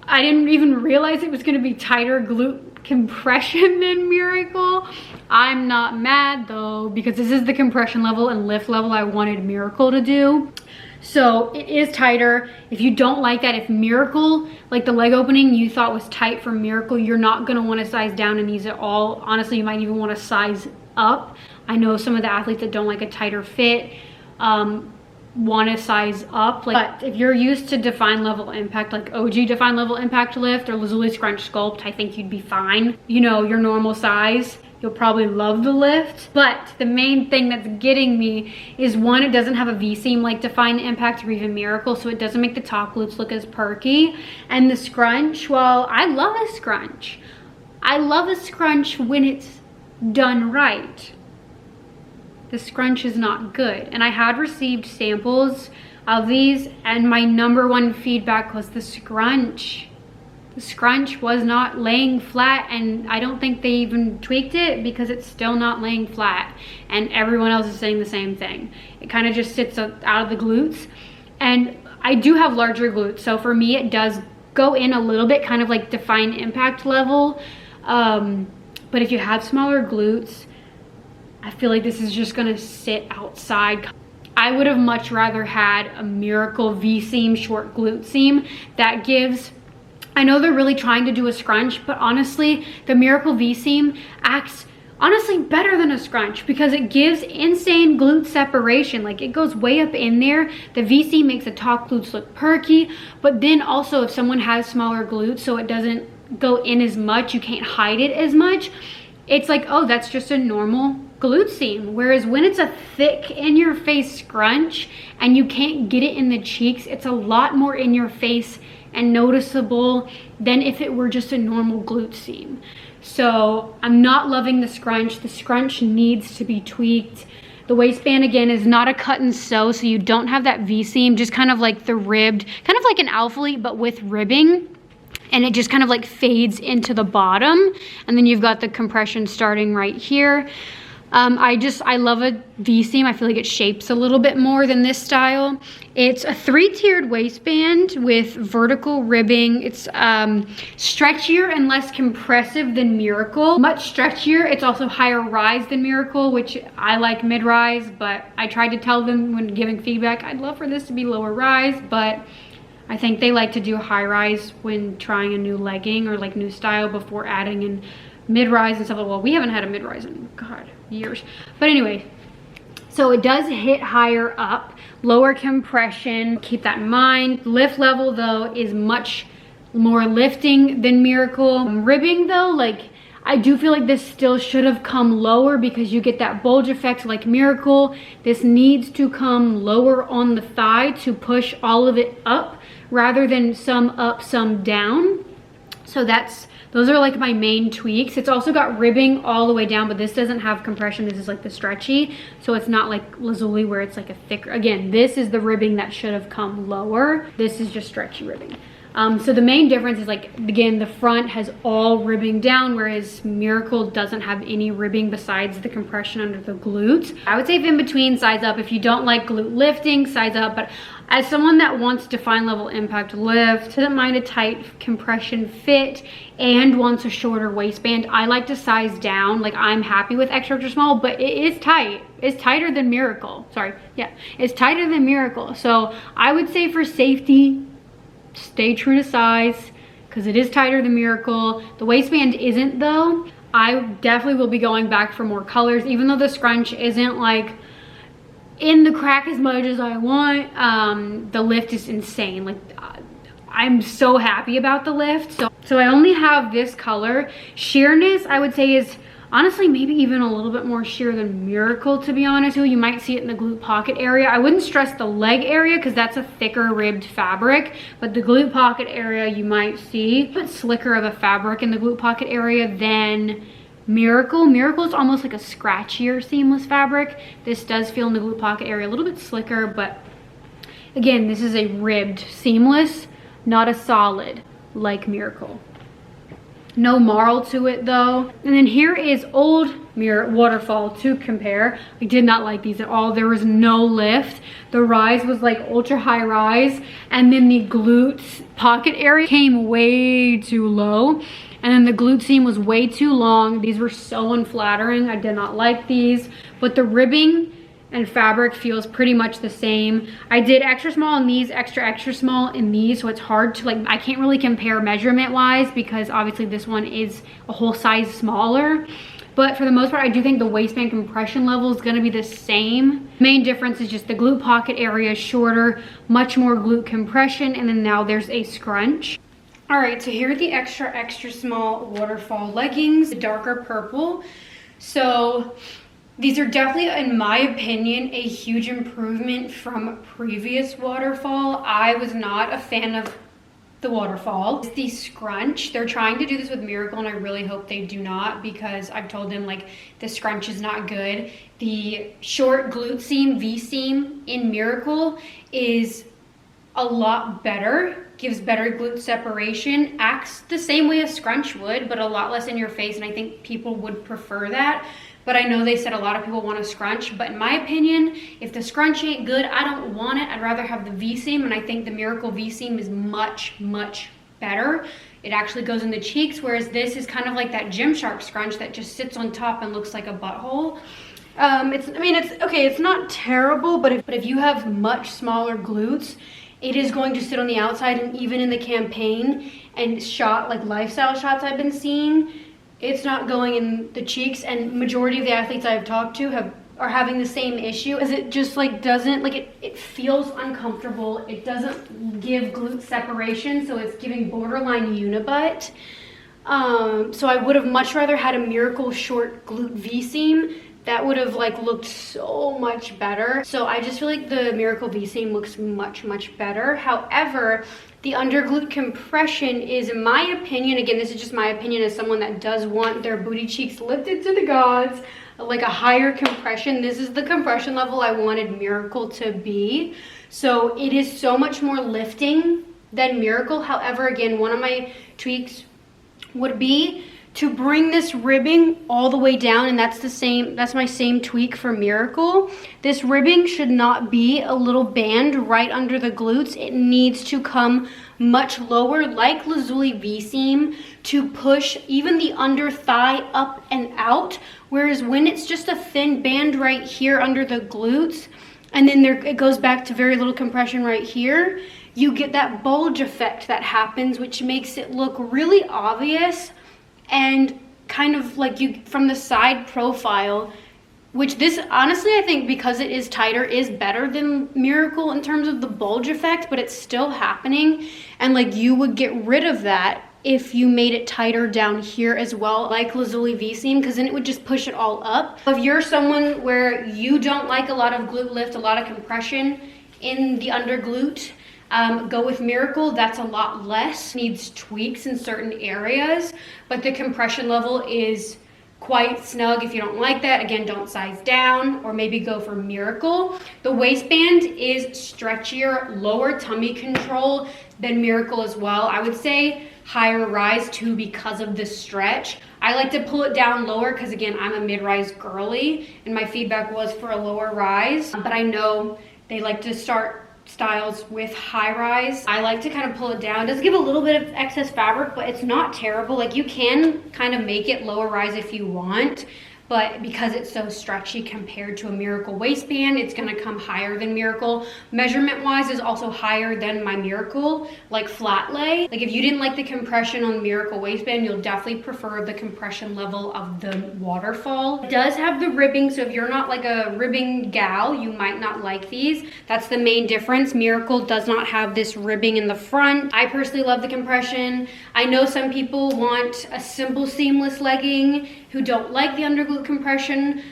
I didn't even realize it was gonna be tighter glute compression than Miracle. I'm not mad though, because this is the compression level and lift level I wanted Miracle to do. So it is tighter. If you don't like that, if Miracle, like the leg opening you thought was tight for Miracle, you're not gonna wanna size down in these at all. Honestly, you might even wanna size up. I know some of the athletes that don't like a tighter fit want to size up. But if you're used to Define Level Impact, like OG Define Level Impact lift or Lazuli Scrunch Sculpt, I think you'd be fine. You know, your normal size, you'll probably love the lift. But the main thing that's getting me is, one, it doesn't have a V-seam like Define Impact or even Miracle, so it doesn't make the top glutes look as perky. And the scrunch, well, I love a scrunch. I love a scrunch when it's done right. The scrunch is not good. And I had received samples of these, and my #1 feedback was the scrunch. The scrunch was not laying flat, and I don't think they even tweaked it, because it's still not laying flat. And everyone else is saying the same thing. It kind of just sits out of the glutes. And I do have larger glutes, so for me it does go in a little bit, kind of like Define Impact level. But if you have smaller glutes, I feel like this is just gonna sit outside. I would have much rather had a Miracle V-seam short glute seam that gives, I know they're really trying to do a scrunch, but honestly, the Miracle V-seam acts honestly better than a scrunch, because it gives insane glute separation. Like, it goes way up in there. The V-seam makes the top glutes look perky, but then also if someone has smaller glutes, so it doesn't go in as much, you can't hide it as much, it's like, oh, that's just a normal glute seam. Whereas when it's a thick in your face scrunch and you can't get it in the cheeks, it's a lot more in your face and noticeable than if it were just a normal glute seam. So I'm not loving the scrunch. The scrunch needs to be tweaked. The waistband, again, is not a cut and sew, so you don't have that V-seam, just kind of like the ribbed, kind of like an ALPHALETE but with ribbing. And it just kind of like fades into the bottom. And then you've got the compression starting right here. I love a V-seam. I feel like it shapes a little bit more than this style. It's a 3-tiered waistband with vertical ribbing. It's stretchier and less compressive than Miracle. Much stretchier. It's also higher rise than Miracle, which I like mid-rise, but I tried to tell them when giving feedback, I'd love for this to be lower rise, but I think they like to do high rise when trying a new legging or like new style before adding in mid-rise and stuff. Well, we haven't had a mid-rise in, God, years. But anyway, so it does hit higher up, lower compression, keep that in mind. Lift level though is much more lifting than Miracle. Ribbing though, like, I do feel like this still should have come lower because you get that bulge effect like Miracle. This needs to come lower on the thigh to push all of it up rather than some up, some down. So those are like my main tweaks. It's also got ribbing all the way down, but this doesn't have compression. This is like the stretchy. So it's not like Lazuli where it's like a thicker, again, this is the ribbing that should have come lower. This is just stretchy ribbing. So the main difference is, like, again, the front has all ribbing down, whereas Miracle doesn't have any ribbing besides the compression under the glutes. I would say if in between, size up. If you don't like glute lifting, size up. But as someone that wants Define Level Impact lift, doesn't mind a tight compression fit, and wants a shorter waistband, I like to size down. Like, I'm happy with extra small, but it is tight. It's tighter than Miracle. Sorry, yeah, it's tighter than Miracle. So I would say for safety, stay true to size because it is tighter than Miracle. The waistband isn't though. I definitely will be going back for more colors, even though the scrunch isn't like in the crack as much as I want. The lift is insane. Like, I'm so happy about the lift. So I only have this color. Sheerness, I would say, is honestly maybe even a little bit more sheer than Miracle, to be honest. You might see it in the glute pocket area. I wouldn't stress the leg area because that's a thicker ribbed fabric, but the glute pocket area you might see a bit slicker of a fabric in the glute pocket area than Miracle. Miracle is almost like a scratchier seamless fabric. This does feel in the glute pocket area a little bit slicker, but again, this is a ribbed seamless, not a solid like Miracle. No marl to it though. And then here is old Waterfall to compare. I did not like these at all. There was no lift. The rise was like ultra high rise, and then the glute pocket area came way too low, and then the glute seam was way too long. These were so unflattering. I did not like these, but the ribbing and fabric feels pretty much the same. I did extra small in these, extra small in these, so it's hard to like, I can't really compare measurement wise because obviously this one is a whole size smaller. But for the most part, I do think the waistband compression level is gonna be the same. Main difference is just the glute pocket area is shorter, much more glute compression, and then now there's a scrunch. All right, so here are the extra small Waterfall leggings, the darker purple. So these are definitely, in my opinion, a huge improvement from previous Waterfall. I was not a fan of the Waterfall. It's the scrunch. They're trying to do this with Miracle, and I really hope they do not, because I've told them like the scrunch is not good. The short glute seam, V seam in Miracle is a lot better, gives better glute separation, acts the same way a scrunch would, but a lot less in your face, and I think people would prefer that. But I know they said a lot of people want a scrunch, but in my opinion, if the scrunch ain't good, I don't want it. I'd rather have the V-seam, and I think the Miracle V-seam is much better. It actually goes in the cheeks, whereas this is kind of like that Gymshark scrunch that just sits on top and looks like a butthole. It's okay, it's not terrible, but if you have much smaller glutes, it is going to sit on the outside, and even in the campaign and like lifestyle shots I've been seeing, it's not going in the cheeks, and majority of the athletes I've talked to are having the same issue, as it just like doesn't, like it feels uncomfortable. It doesn't give glute separation, so it's giving borderline unibutt. So I would have much rather had a Miracle short glute V-seam. That would have like looked so much better. So I just feel like the Miracle V-seam looks much better. However, the under glute compression is, in my opinion, again, this is just my opinion as someone that does want their booty cheeks lifted to the gods, like a higher compression. This is the compression level I wanted Miracle to be. So it is so much more lifting than Miracle. However, again, one of my tweaks would be to bring this ribbing all the way down, and that's my same tweak for Miracle. This ribbing should not be a little band right under the glutes. It needs to come much lower, like Lazuli V-seam, to push even the under thigh up and out, whereas when it's just a thin band right here under the glutes, and then it goes back to very little compression right here, you get that bulge effect that happens, which makes it look really obvious and kind of like you from the side profile, which this honestly I think, because it is tighter, is better than Miracle in terms of the bulge effect, but it's still happening, and like you would get rid of that if you made it tighter down here as well, like Lazuli V-seam, because then it would just push it all up. If you're someone where you don't like a lot of glute lift, a lot of compression in the under glute, go with Miracle. That's a lot less, needs tweaks in certain areas, but the compression level is quite snug. If you don't like that, again, don't size down, or maybe go for Miracle. The waistband is stretchier, lower tummy control than Miracle as well. I would say higher rise too, because of the stretch. I like to pull it down lower because, again, I'm a mid-rise girly, and my feedback was for a lower rise, but I know they like to start styles with high rise. I like to kind of pull it down. It does give a little bit of excess fabric, but it's not terrible. Like, you can kind of make it lower rise if you want, but because it's so stretchy compared to a Miracle waistband, it's gonna come higher than Miracle. Measurement wise is also higher than my Miracle, like flat lay. Like if you didn't like the compression on the Miracle waistband, you'll definitely prefer the compression level of the Waterfall. It does have the ribbing, so if you're not like a ribbing gal, you might not like these. That's the main difference. Miracle does not have this ribbing in the front. I personally love the compression. I know some people want a simple seamless legging who don't like the underglute compression,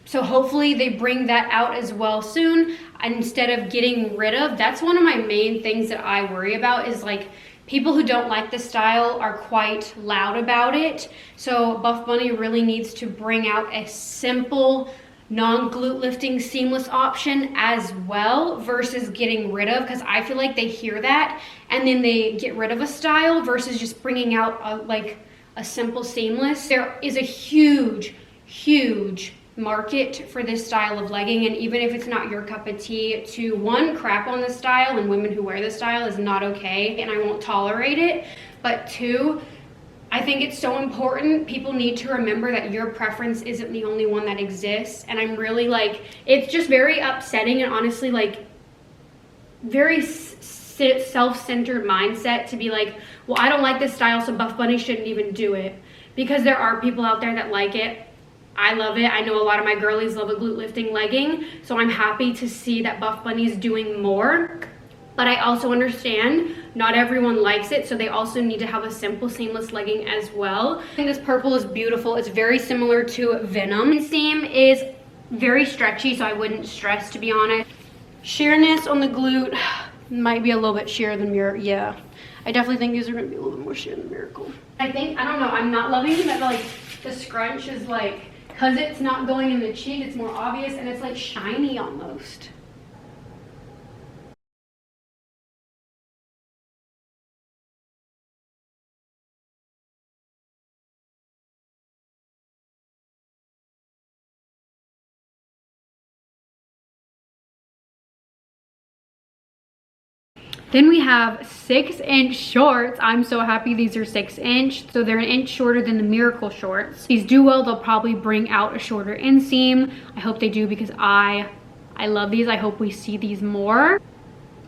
so hopefully they bring that out as well soon instead of getting rid of. That's one of my main things that I worry about, is like people who don't like the style are quite loud about it. So Buffbunny really needs to bring out a simple non-glute lifting seamless option as well, versus getting rid of, because I feel like they hear that and then they get rid of a style versus just bringing out like a simple seamless. There is a huge market for this style of legging, and even if it's not your cup of tea, to one, crap on the style, and women who wear this style is not okay and I won't tolerate it, but two, I think it's so important. People need to remember that your preference isn't the only one that exists. And I'm really like, it's just very upsetting and honestly like very self-centered mindset to be like, well, I don't like this style, so Buffbunny shouldn't even do it. Because there are people out there that like it. I love it. I know a lot of my girlies love a glute lifting legging, so I'm happy to see that Buffbunny is doing more. But I also understand not everyone likes it, so they also need to have a simple seamless legging as well. I think this purple is beautiful. It's very similar to Venom. Inseam is very stretchy, so I wouldn't stress, to be honest. Sheerness on the glute might be a little bit sheer than Miracle. Yeah, I definitely think these are gonna be a little bit more sheer than Miracle. I don't know, I'm not loving that like the scrunch is like, because it's not going in the cheek, it's more obvious and it's like shiny almost. Then we have 6-inch shorts. I'm so happy these are 6-inch. So they're an inch shorter than the Miracle shorts. These do well, they'll probably bring out a shorter inseam. I hope they do, because I love these. I hope we see these more.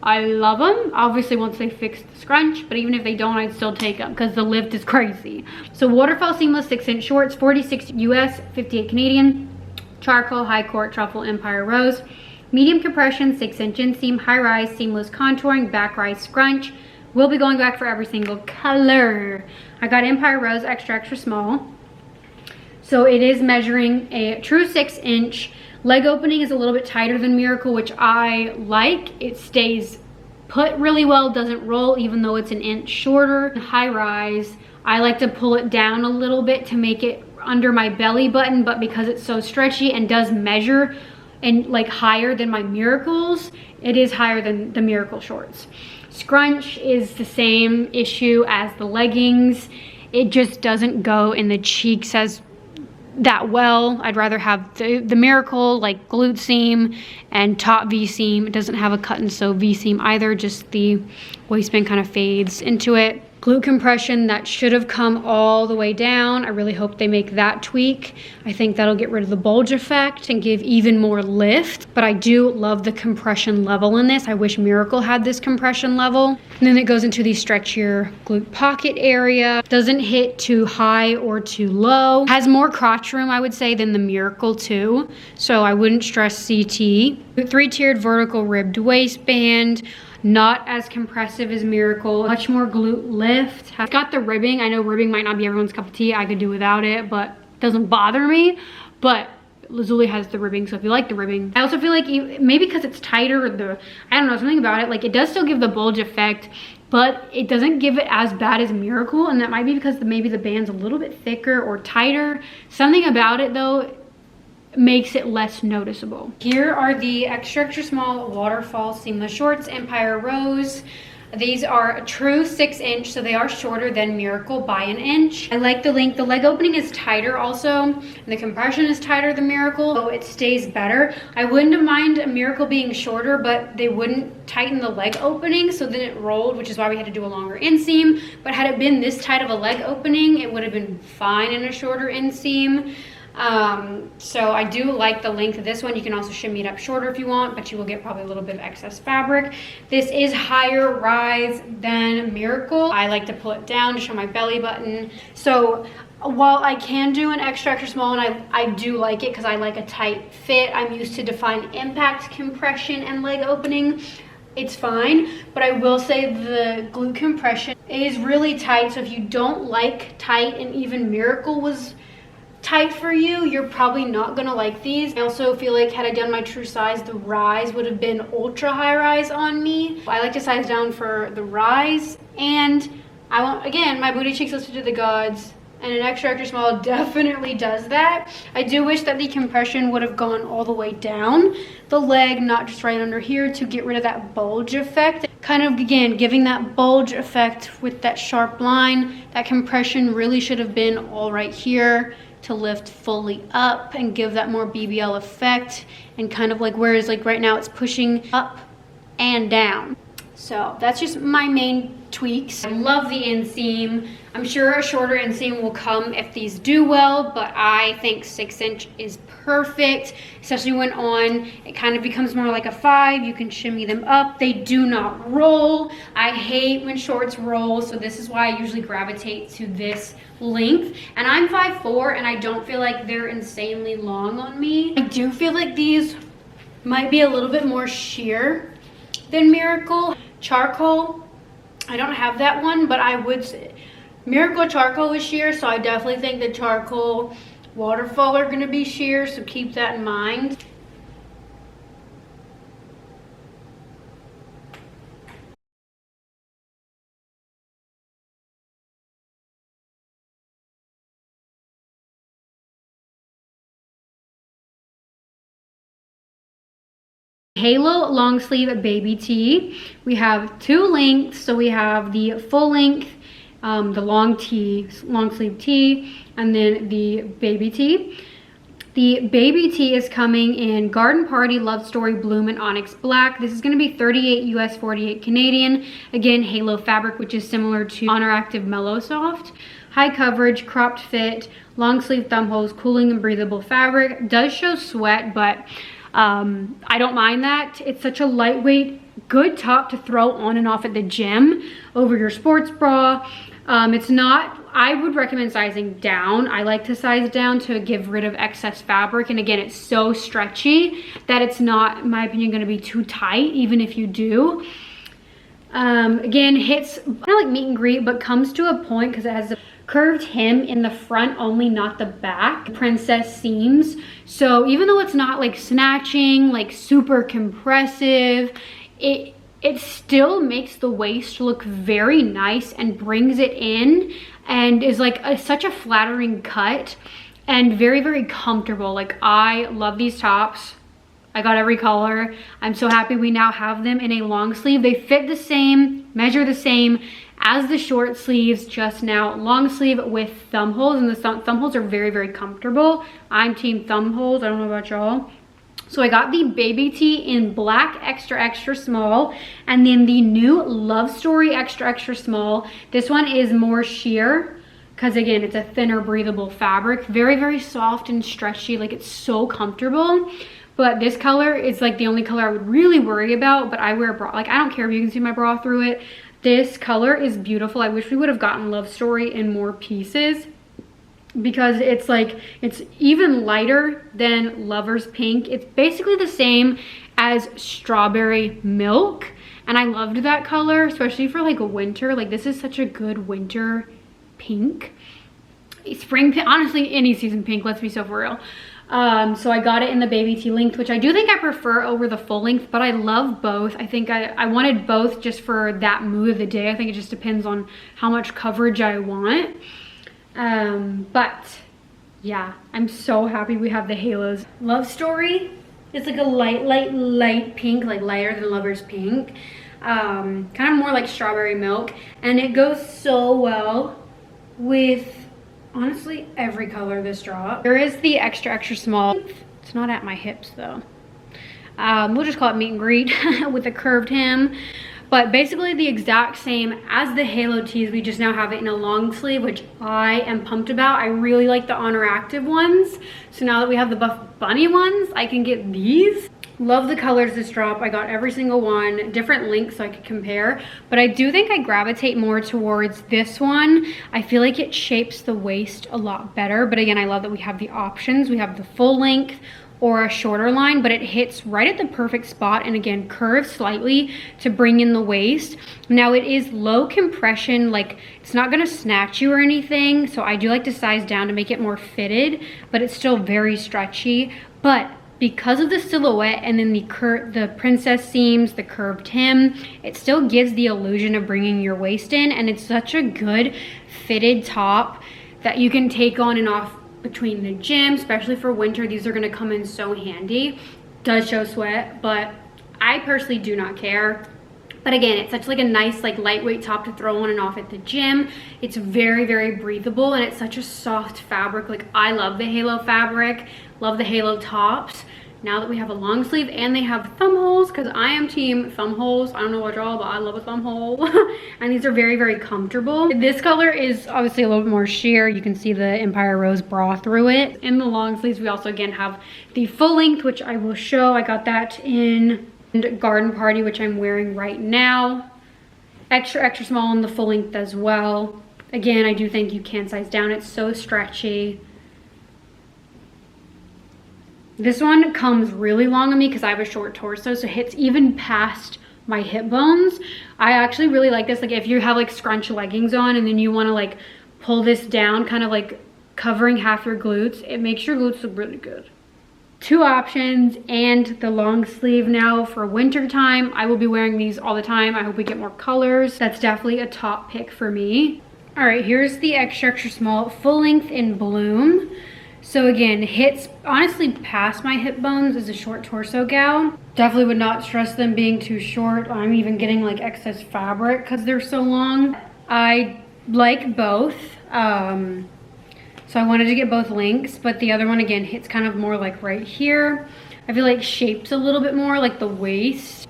I love them, obviously once they fix the scrunch, but even if they don't, I'd still take them because the lift is crazy. So Waterfall seamless 6-inch shorts, 46 US, 58 Canadian, charcoal, high court, truffle, empire rose. Medium compression, 6-inch inseam, high rise, seamless contouring, back rise scrunch. We'll be going back for every single color. I got Empire Rose extra small. So it is measuring a true 6-inch. Leg opening is a little bit tighter than Miracle, which I like. It stays put really well, doesn't roll even though it's an inch shorter. High rise, I like to pull it down a little bit to make it under my belly button, but because it's so stretchy and does measure and like higher than my Miracles, it is higher than the Miracle shorts. Scrunch is the same issue as the leggings. It just doesn't go in the cheeks as that well. I'd rather have the Miracle like glute seam and top V seam. It doesn't have a cut and sew V seam either, just the waistband kind of fades into it. Glute compression, that should have come all the way down. I really hope they make that tweak. I think that'll get rid of the bulge effect and give even more lift. But I do love the compression level in this. I wish Miracle had this compression level. And then it goes into the stretchier glute pocket area. Doesn't hit too high or too low. Has more crotch room, I would say, than the Miracle too. So I wouldn't stress CT. 3-tiered vertical ribbed waistband. Not as compressive as Miracle, much more glute lift. It's got the ribbing. I know ribbing might not be everyone's cup of tea. I could do without it, but it doesn't bother me. But Lazuli has the ribbing, so if you like the ribbing. I also feel like maybe because it's tighter, I don't know, something about it. Like it does still give the bulge effect, but it doesn't give it as bad as Miracle, and that might be because maybe the band's a little bit thicker or tighter. Something about it though makes it less noticeable. Here are the extra small Waterfall seamless shorts, Empire Rose. These are a true 6-inch, so they are shorter than Miracle by an inch. I like the length. The leg opening is tighter also, and the compression is tighter than Miracle, so it stays better. I wouldn't mind a Miracle being shorter, but they wouldn't tighten the leg opening, so then it rolled, which is why we had to do a longer inseam. But had it been this tight of a leg opening, it would have been fine in a shorter inseam. So I do like the length of this one. You can also shimmy it up shorter if you want, but you will get probably a little bit of excess fabric. This is higher rise than Miracle. I like to pull it down to show my belly button. So while I can do an extra small, and I do like it because I like a tight fit. I'm used to defined impact compression and leg opening. It's fine, but I will say the glute compression is really tight. So if you don't like tight, and even Miracle was tight for you, you're probably not gonna like these. I also feel like had I done my true size, the rise would have been ultra high rise on me. I like to size down for the rise, and I want, again, my booty cheeks listed to the gods, and an extra small definitely does that. I do wish that the compression would have gone all the way down the leg, not just right under here, to get rid of that bulge effect. Kind of, again, giving that bulge effect with that sharp line. That compression really should have been all right here to lift fully up and give that more BBL effect, and kind of like, whereas like right now it's pushing up and down. So that's just my main tweaks. I love the inseam. I'm sure a shorter inseam will come if these do well, but I think 6" is perfect, especially when on, it kind of becomes more like a 5. You can shimmy them up. They do not roll. I hate when shorts roll, so this is why I usually gravitate to this length. And I'm 5'4", and I don't feel like they're insanely long on me. I do feel like these might be a little bit more sheer than Miracle. Charcoal, I don't have that one, but I would say Miracle Charcoal is sheer, so I definitely think the Charcoal Waterfall are going to be sheer, so keep that in mind. Halo long sleeve baby tee. We have 2 lengths, so we have the full length, the long sleeve tee, and then the baby tee. The baby tee is coming in Garden Party, Love Story, Bloom, and Onyx Black. This is going to be $38 US, $48 Canadian. Again, halo fabric, which is similar to Honor Active Mellow Soft. High coverage, cropped fit, long sleeve thumb holes, cooling and breathable fabric. Does show sweat, but I don't mind that. It's such a lightweight, good top to throw on and off at the gym over your sports bra. It's not, I would recommend sizing down. I like to size down to give rid of excess fabric. And again, it's so stretchy that it's not, in my opinion, going to be too tight, even if you do. Again, hits kind of like meet and greet, but comes to a point because it has a curved hem in the front only, not the back. Princess seams. So even though it's not like snatching, like super compressive, it still makes the waist look very nice and brings it in, and is like such a flattering cut and very, very comfortable. Like, I love these tops. I got every color. I'm so happy we now have them in a long sleeve. They fit the same, measure the same as the short sleeves, just now long sleeve with thumb holes, and the thumb holes are very, very comfortable. I'm team thumb holes. I don't know about y'all. So I got the baby tee in black extra small, and then the new Love Story extra small. This one is more sheer because, again, it's a thinner breathable fabric, very, very soft and stretchy. Like, it's so comfortable. But this color is like the only color I would really worry about, but I wear a bra. Like, I don't care if you can see my bra through it. This color is beautiful. I wish we would have gotten Love Story in more pieces, because it's like, it's even lighter than Lover's Pink. It's basically the same as Strawberry Milk, and I loved that color, especially for like a winter. Like, this is such a good winter pink. Spring pink, honestly, any season pink, let's be so for real. So I got it in the baby tee length, which I do think I prefer over the full length, but I love both. I think I wanted both just for that mood of the day. I think it just depends on how much coverage I want. But yeah, I'm so happy we have the halos. Love Story is like a light pink, like lighter than Lover's Pink. Kind of more like Strawberry Milk, and it goes so well with, honestly, every color this drop. There is the extra small. It's not at my hips though. We'll just call it meet and greet with a curved hem. But basically the exact same as the halo tees, we just now have it in a long sleeve, which I am pumped about. I really like the Honor Active ones. So now that we have the Buffbunny ones, I can get these. Love the colors this drop. I got every single one, different links so I could compare. But I do think I gravitate more towards this one. I feel like it shapes the waist a lot better. But again, I love that we have the options. We have the full length or a shorter line, but it hits right at the perfect spot, and again curves slightly to bring in the waist. Now it is low compression, like it's not gonna snatch you or anything, so I do like to size down to make it more fitted, but it's still very stretchy. But because of the silhouette and then the princess seams, the curved hem, it still gives the illusion of bringing your waist in, and it's such a good fitted top that you can take on and off between the gym, especially for winter. These are gonna come in so handy. Does show sweat, but I personally do not care. But again, it's such like a nice like lightweight top to throw on and off at the gym. It's very, very breathable, and it's such a soft fabric. Like I love the halo fabric, love the halo tops. Now that we have a long sleeve and they have thumb holes, because I am team thumb holes. I don't know what y'all, but I love a thumb hole. And these are very, very comfortable. This color is obviously a little bit more sheer. You can see the Empire Rose bra through it. In the long sleeves, we also again have the full length, which I will show. I got that in Garden Party, which I'm wearing right now. Extra, extra small in the full length as well. Again, I do think you can size down. It's so stretchy. This one comes really long on me because I have a short torso, so it hits even past my hip bones. I actually really like this. Like if you have like scrunch leggings on and then you want to like pull this down, kind of like covering half your glutes, it makes your glutes look really good. Two options and the long sleeve now for winter time. I will be wearing these all the time. I hope we get more colors. That's definitely a top pick for me. All right, here's the extra, extra small full length in Bloom. So again, hits honestly past my hip bones as a short torso gal. Definitely would not stress them being too short. I'm even getting like excess fabric because they're so long. I like both. So I wanted to get both lengths, but the other one again hits kind of more like right here. I feel like shapes a little bit more like the waist.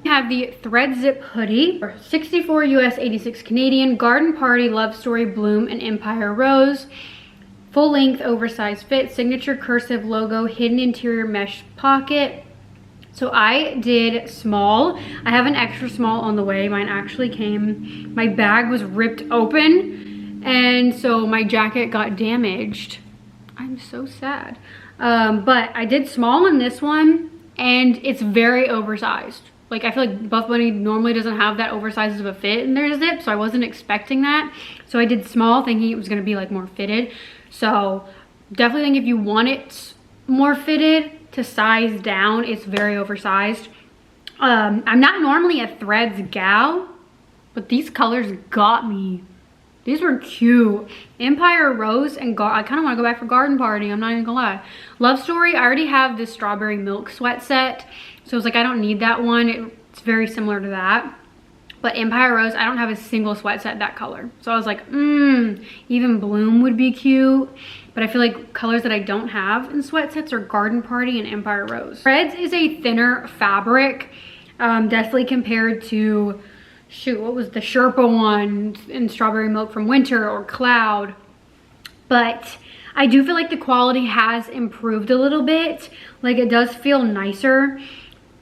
We have the thread zip hoodie for 64 US, 86 Canadian, Garden Party, Love Story, Bloom, and Empire Rose. Full length, oversized fit, signature cursive logo, hidden interior mesh pocket. So I did small. I have an extra small on the way. Mine actually came, my bag was ripped open, and so my jacket got damaged. I'm so sad. But I did small in this one, and it's very oversized. Like I feel like Buffbunny normally doesn't have that oversized of a fit in their zip, so I wasn't expecting that. So I did small thinking it was gonna be like more fitted. So definitely think if you want it more fitted to size down, it's very oversized. I'm not normally a threads gal, but these colors got me. These were cute. Empire Rose and I kind of want to go back for Garden Party. I'm not even gonna lie. Love Story, I already have this strawberry milk sweat set. So it's like, I don't need that one. It's very similar to that. But Empire Rose, I don't have a single sweat set that color. So I was like, even Bloom would be cute. But I feel like colors that I don't have in sweat sets are Garden Party and Empire Rose. Threads is a thinner fabric, definitely compared to, shoot, what was the Sherpa one in Strawberry Milk from Winter or Cloud. But I do feel like the quality has improved a little bit. Like it does feel nicer,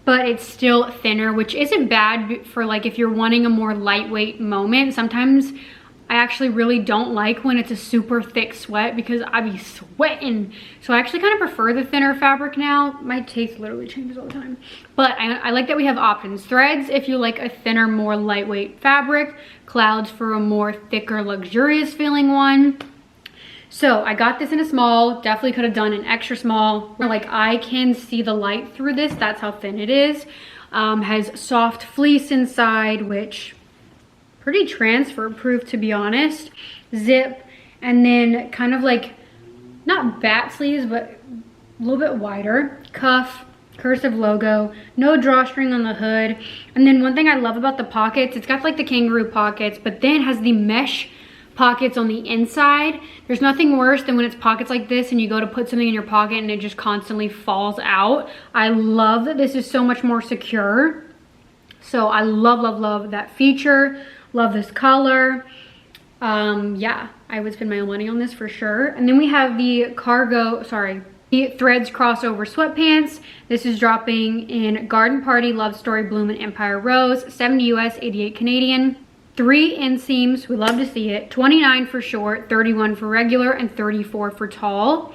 but it's still thinner, which isn't bad for like if you're wanting a more lightweight moment. Sometimes I actually really don't like when it's a super thick sweat because I be sweating. So I actually kind of prefer the thinner fabric now. My taste literally changes all the time. But I like that we have options. Threads if you like a thinner, more lightweight fabric. Clouds for a more thicker, luxurious feeling one. So I got this in a small, definitely could have done an extra small. Like I can see the light through this, that's how thin it is. Has soft fleece inside, which pretty transfer proof to be honest. Zip, and then kind of like, not bat sleeves, but a little bit wider. Cuff, cursive logo, no drawstring on the hood. And then one thing I love about the pockets, it's got like the kangaroo pockets, but then it has the mesh pockets on the inside. There's nothing worse than when it's pockets like this and you go to put something in your pocket and it just constantly falls out. I love that this is so much more secure. So I love, love, love that feature. Love this color. Yeah, I would spend my own money on this for sure. And then we have the the Threads crossover sweatpants. This is dropping in Garden Party, Love Story, Bloom, and Empire Rose. 70 US, 88 Canadian. 3 inseams, we love to see it. 29 for short, 31 for regular, and 34 for tall.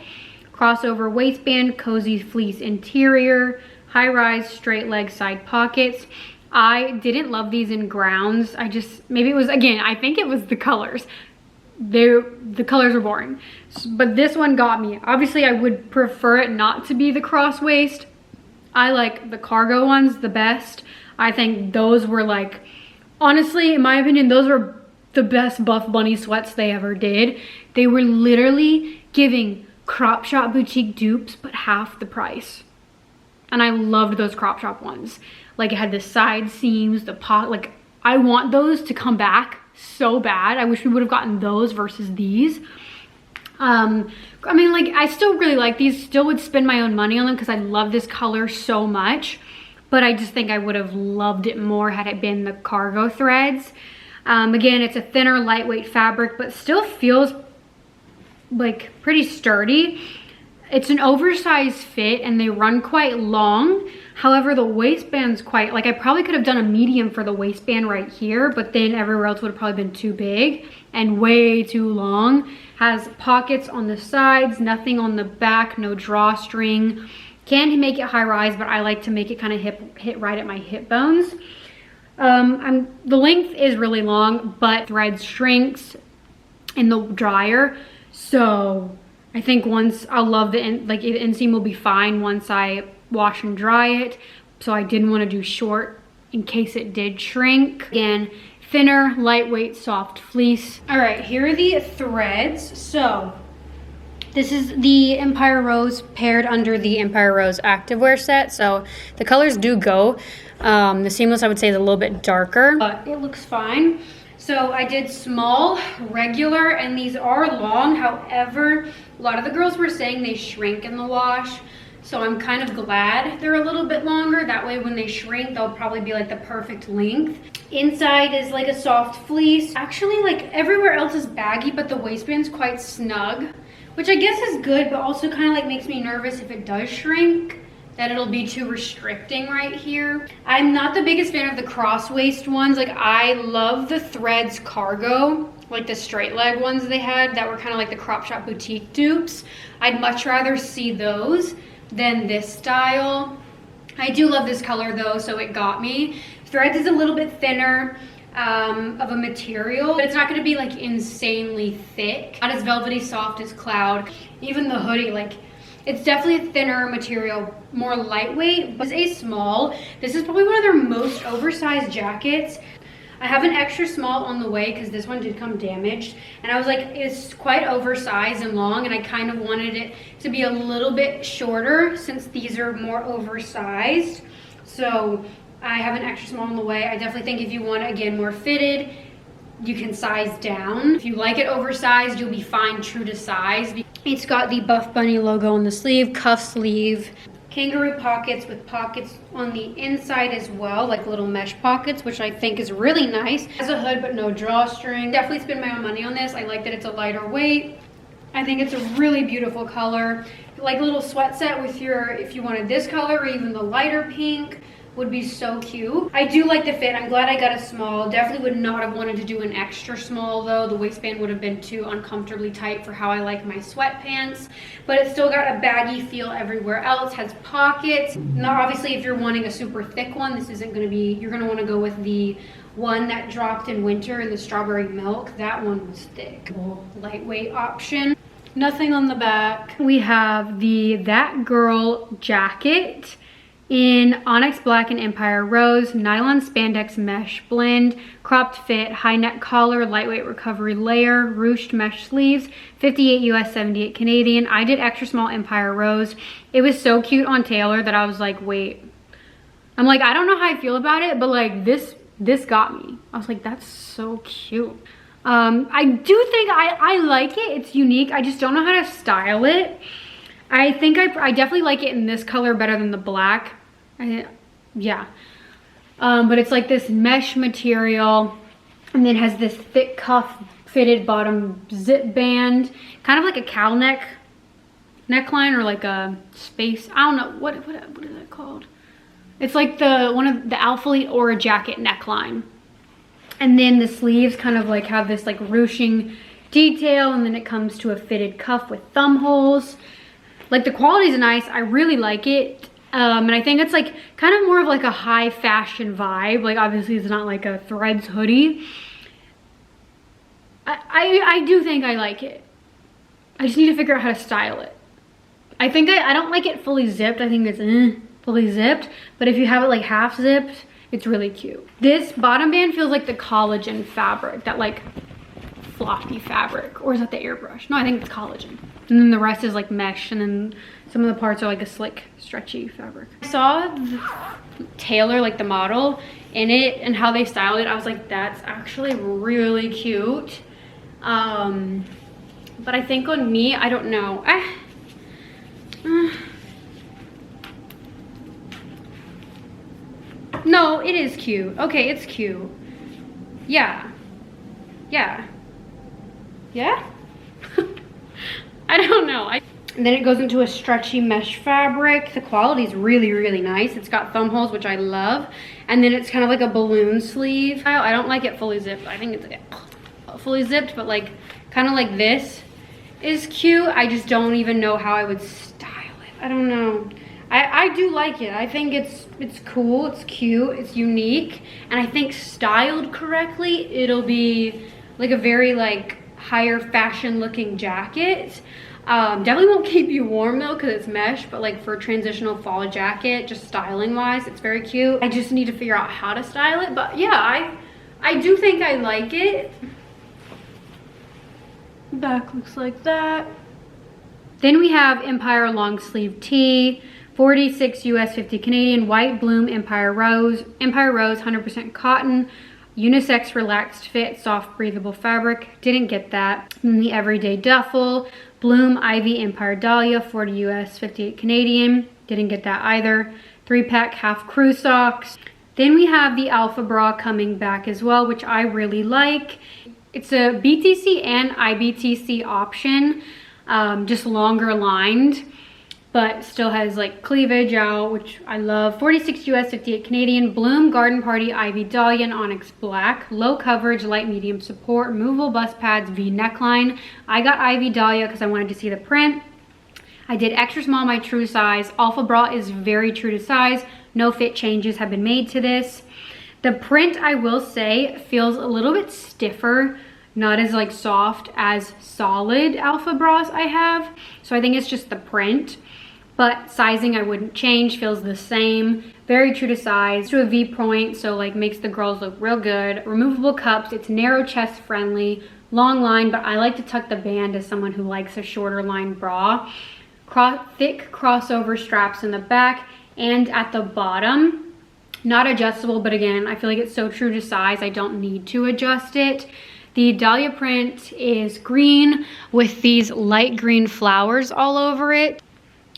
Crossover waistband, cozy fleece interior, high-rise straight leg side pockets. I didn't love these in grounds. Maybe it was, again, I think it was the colors. The colors are boring. But this one got me. Obviously, I would prefer it not to be the cross waist. I like the cargo ones the best. I think those were like, honestly, in my opinion, those were the best Buffbunny sweats they ever did. They were literally giving crop shop boutique dupes, but half the price. And I loved those crop shop ones. Like, it had the side seams, the pot, like, I want those to come back so bad. I wish we would have gotten those versus these. I mean, like, I still really like these, still would spend my own money on them because I love this color so much. But I just think I would have loved it more had it been the cargo threads. Again, it's a thinner, lightweight fabric, but still feels like pretty sturdy. It's an oversized fit and they run quite long. However, the waistband's quite, like, I probably could have done a medium for the waistband right here, but then everywhere else would have probably been too big and way too long. Has pockets on the sides, nothing on the back, no drawstring. Can make it high rise, but I like to make it kind of hit right at my hip bones. The length is really long, but thread shrinks in the dryer. So I think once I'll love the inseam will be fine once I wash and dry it. So I didn't want to do short in case it did shrink. Again, thinner, lightweight, soft fleece. All right, here are the threads. So this is the Empire Rose paired under the Empire Rose Activewear set. So the colors do go. The seamless, I would say, is a little bit darker, but it looks fine. So I did small, regular, and these are long. However, a lot of the girls were saying they shrink in the wash. So I'm kind of glad they're a little bit longer. That way when they shrink, they'll probably be like the perfect length. Inside is like a soft fleece. Actually, like, everywhere else is baggy, but the waistband's quite snug, which I guess is good, but also kind of like makes me nervous if it does shrink, that it'll be too restricting right here. I'm not the biggest fan of the cross waist ones. Like, I love the Threads cargo, like the straight leg ones they had that were kind of like the crop shop boutique dupes. I'd much rather see those than this style. I do love this color though, so it got me. Threads is a little bit thinner of a material, but it's not going to be like insanely thick. Not as velvety soft as Cloud. Even the hoodie, like, it's definitely a thinner material, more lightweight, but it's a small. This is probably one of their most oversized jackets. I have an extra small on the way because this one did come damaged, and I was like, it's quite oversized and long, and I kind of wanted it to be a little bit shorter since these are more oversized. So I have an extra small on the way. I definitely think if you want, again, more fitted, you can size down. If you like it oversized, you'll be fine true to size. It's got the Buffbunny logo on the sleeve, cuff sleeve, kangaroo pockets with pockets on the inside as well, like little mesh pockets, which I think is really nice. Has a hood but no drawstring. Definitely spend my own money on this. I like that it's a lighter weight. I think it's a really beautiful color. Like a little sweat set with your, if you wanted this color or even the lighter pink, would be so cute. I do like the fit. I'm glad I got a small. Definitely would not have wanted to do an extra small though. The waistband would have been too uncomfortably tight for how I like my sweatpants, but it's still got a baggy feel everywhere else. Has pockets. Now obviously if you're wanting a super thick one, this isn't going to be, you're going to want to go with the one that dropped in winter in the strawberry milk. That one was thick. Lightweight option. Nothing on the back. We have the That Girl jacket in Onyx Black and Empire Rose, nylon spandex mesh blend, cropped fit, high neck collar, lightweight recovery layer, ruched mesh sleeves, 58 US, 78 Canadian. I did extra small Empire Rose. It was so cute on Taylor that I was like, wait. I'm like, I don't know how I feel about it, but like this got me. I was like, that's so cute. I do think I like it. It's unique. I just don't know how to style it. I think I definitely like it in this color better than the black. Yeah. But it's like this mesh material, and then has this thick cuff fitted bottom zip band, kind of like a cowl neckline, or like a space, I don't know, what is that called? It's like one of the ALPHALETE or a jacket neckline. And then the sleeves kind of like have this like ruching detail, and then it comes to a fitted cuff with thumb holes. Like the quality is nice, I really like it. And I think it's like kind of more of like a high fashion vibe. Like obviously it's not like a threads hoodie. I do think I like it. I just need to figure out how to style it. I think I don't like it fully zipped. I think it's fully zipped. But if you have it like half zipped, it's really cute. This bottom band feels like the collagen fabric, that like floppy fabric. Or is that the airbrush? No, I think it's collagen. And then the rest is like mesh, and then some of the parts are like a slick, stretchy fabric. I saw Taylor, like the model, in it and how they styled it. I was like, that's actually really cute. But I think on me, I don't know. No, it is cute. Okay, it's cute. Yeah. Yeah. Yeah? I don't know. And then it goes into a stretchy mesh fabric. The quality is really, really nice. It's got thumb holes, which I love. And then it's kind of like a balloon sleeve. I don't like it fully zipped. I think it's fully zipped, but like kind of like this is cute. I just don't even know how I would style it. I don't know. I do like it. I think it's cool, it's cute, it's unique. And I think styled correctly, it'll be like a very like higher fashion looking jacket. Definitely won't keep you warm though, because it's mesh, but like for a transitional fall jacket, just styling wise, it's very cute. I just need to figure out how to style it, but yeah, I do think I like it. Back looks like that. Then we have Empire long sleeve tee, 46 US 50 Canadian, white bloom Empire Rose 100% cotton, unisex relaxed fit, soft breathable fabric. Didn't get that. And the everyday duffel, bloom ivy Empire Dahlia, 40 US 58 Canadian. Didn't get that either. 3-pack half crew socks. Then we have the Alpha bra coming back as well, which I really like. It's a BTC and IBTC option, just longer lined, but still has like cleavage out, which I love. 46 US 58 Canadian, bloom garden party ivy dahlia in onyx black, low coverage, light medium support, removable bust pads, V neckline. I got ivy dahlia because I wanted to see the print. I did extra small, my true size. Alpha bra is very true to size. No fit changes have been made to this. The print, I will say, feels a little bit stiffer, not as like soft as solid Alpha bras I have. So I think it's just the print, but sizing I wouldn't change, feels the same. Very true to size, to a V point, so like makes the girls look real good. Removable cups, it's narrow chest friendly, long line, but I like to tuck the band as someone who likes a shorter line bra. Thick crossover straps in the back and at the bottom. Not adjustable, but again, I feel like it's so true to size, I don't need to adjust it. The dahlia print is green with these light green flowers all over it.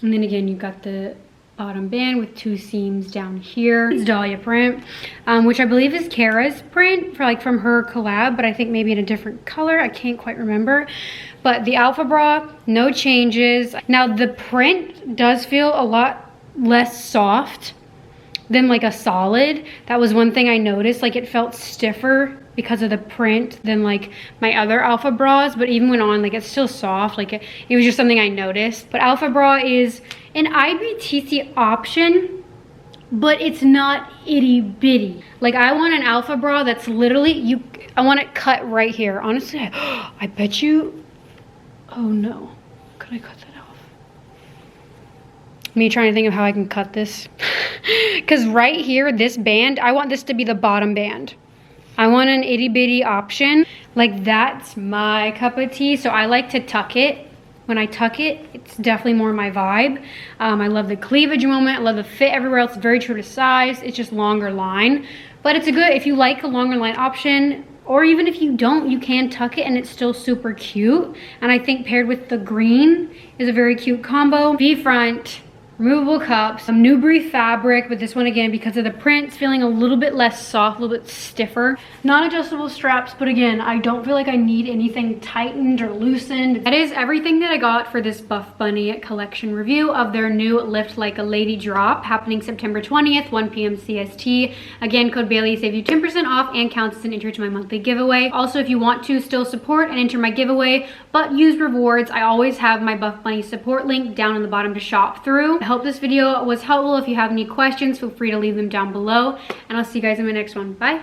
And then again, you've got the bottom band with 2 seams down here. It's dahlia print, which I believe is Kara's print from her collab, but I think maybe in a different color. I can't quite remember. But the Alpha bra, no changes. Now the print does feel a lot less soft than like a solid. That was one thing I noticed, like it felt stiffer because of the print than like my other Alpha bras, but even when on, like it's still soft. Like it was just something I noticed. But Alpha bra is an IBTC option, but it's not itty bitty. Like I want an Alpha bra that's literally, I want it cut right here. Honestly, I bet you, oh no, could I cut that off? Me trying to think of how I can cut this. Because right here, this band, I want this to be the bottom band. I want an itty bitty option. Like that's my cup of tea. So I like to tuck it. When I tuck it, it's definitely more my vibe. I love the cleavage moment. I love the fit everywhere else. Very true to size. It's just longer line. But it's a good, if you like a longer line option, or even if you don't, you can tuck it and it's still super cute. And I think paired with the green is a very cute combo. V front, removable cups, some Newbury fabric, but this one again, because of the prints, feeling a little bit less soft, a little bit stiffer. Non-adjustable straps, but again, I don't feel like I need anything tightened or loosened. That is everything that I got for this Buffbunny collection review of their new Lift Like a Lady drop, happening September 20th, 1 p.m. CST. Again, code Bailey save you 10% off and counts as an entry to my monthly giveaway. Also, if you want to still support and enter my giveaway, but use rewards, I always have my Buffbunny support link down on the bottom to shop through. I hope this video was helpful. If you have any questions, feel free to leave them down below, and I'll see you guys in my next one. Bye.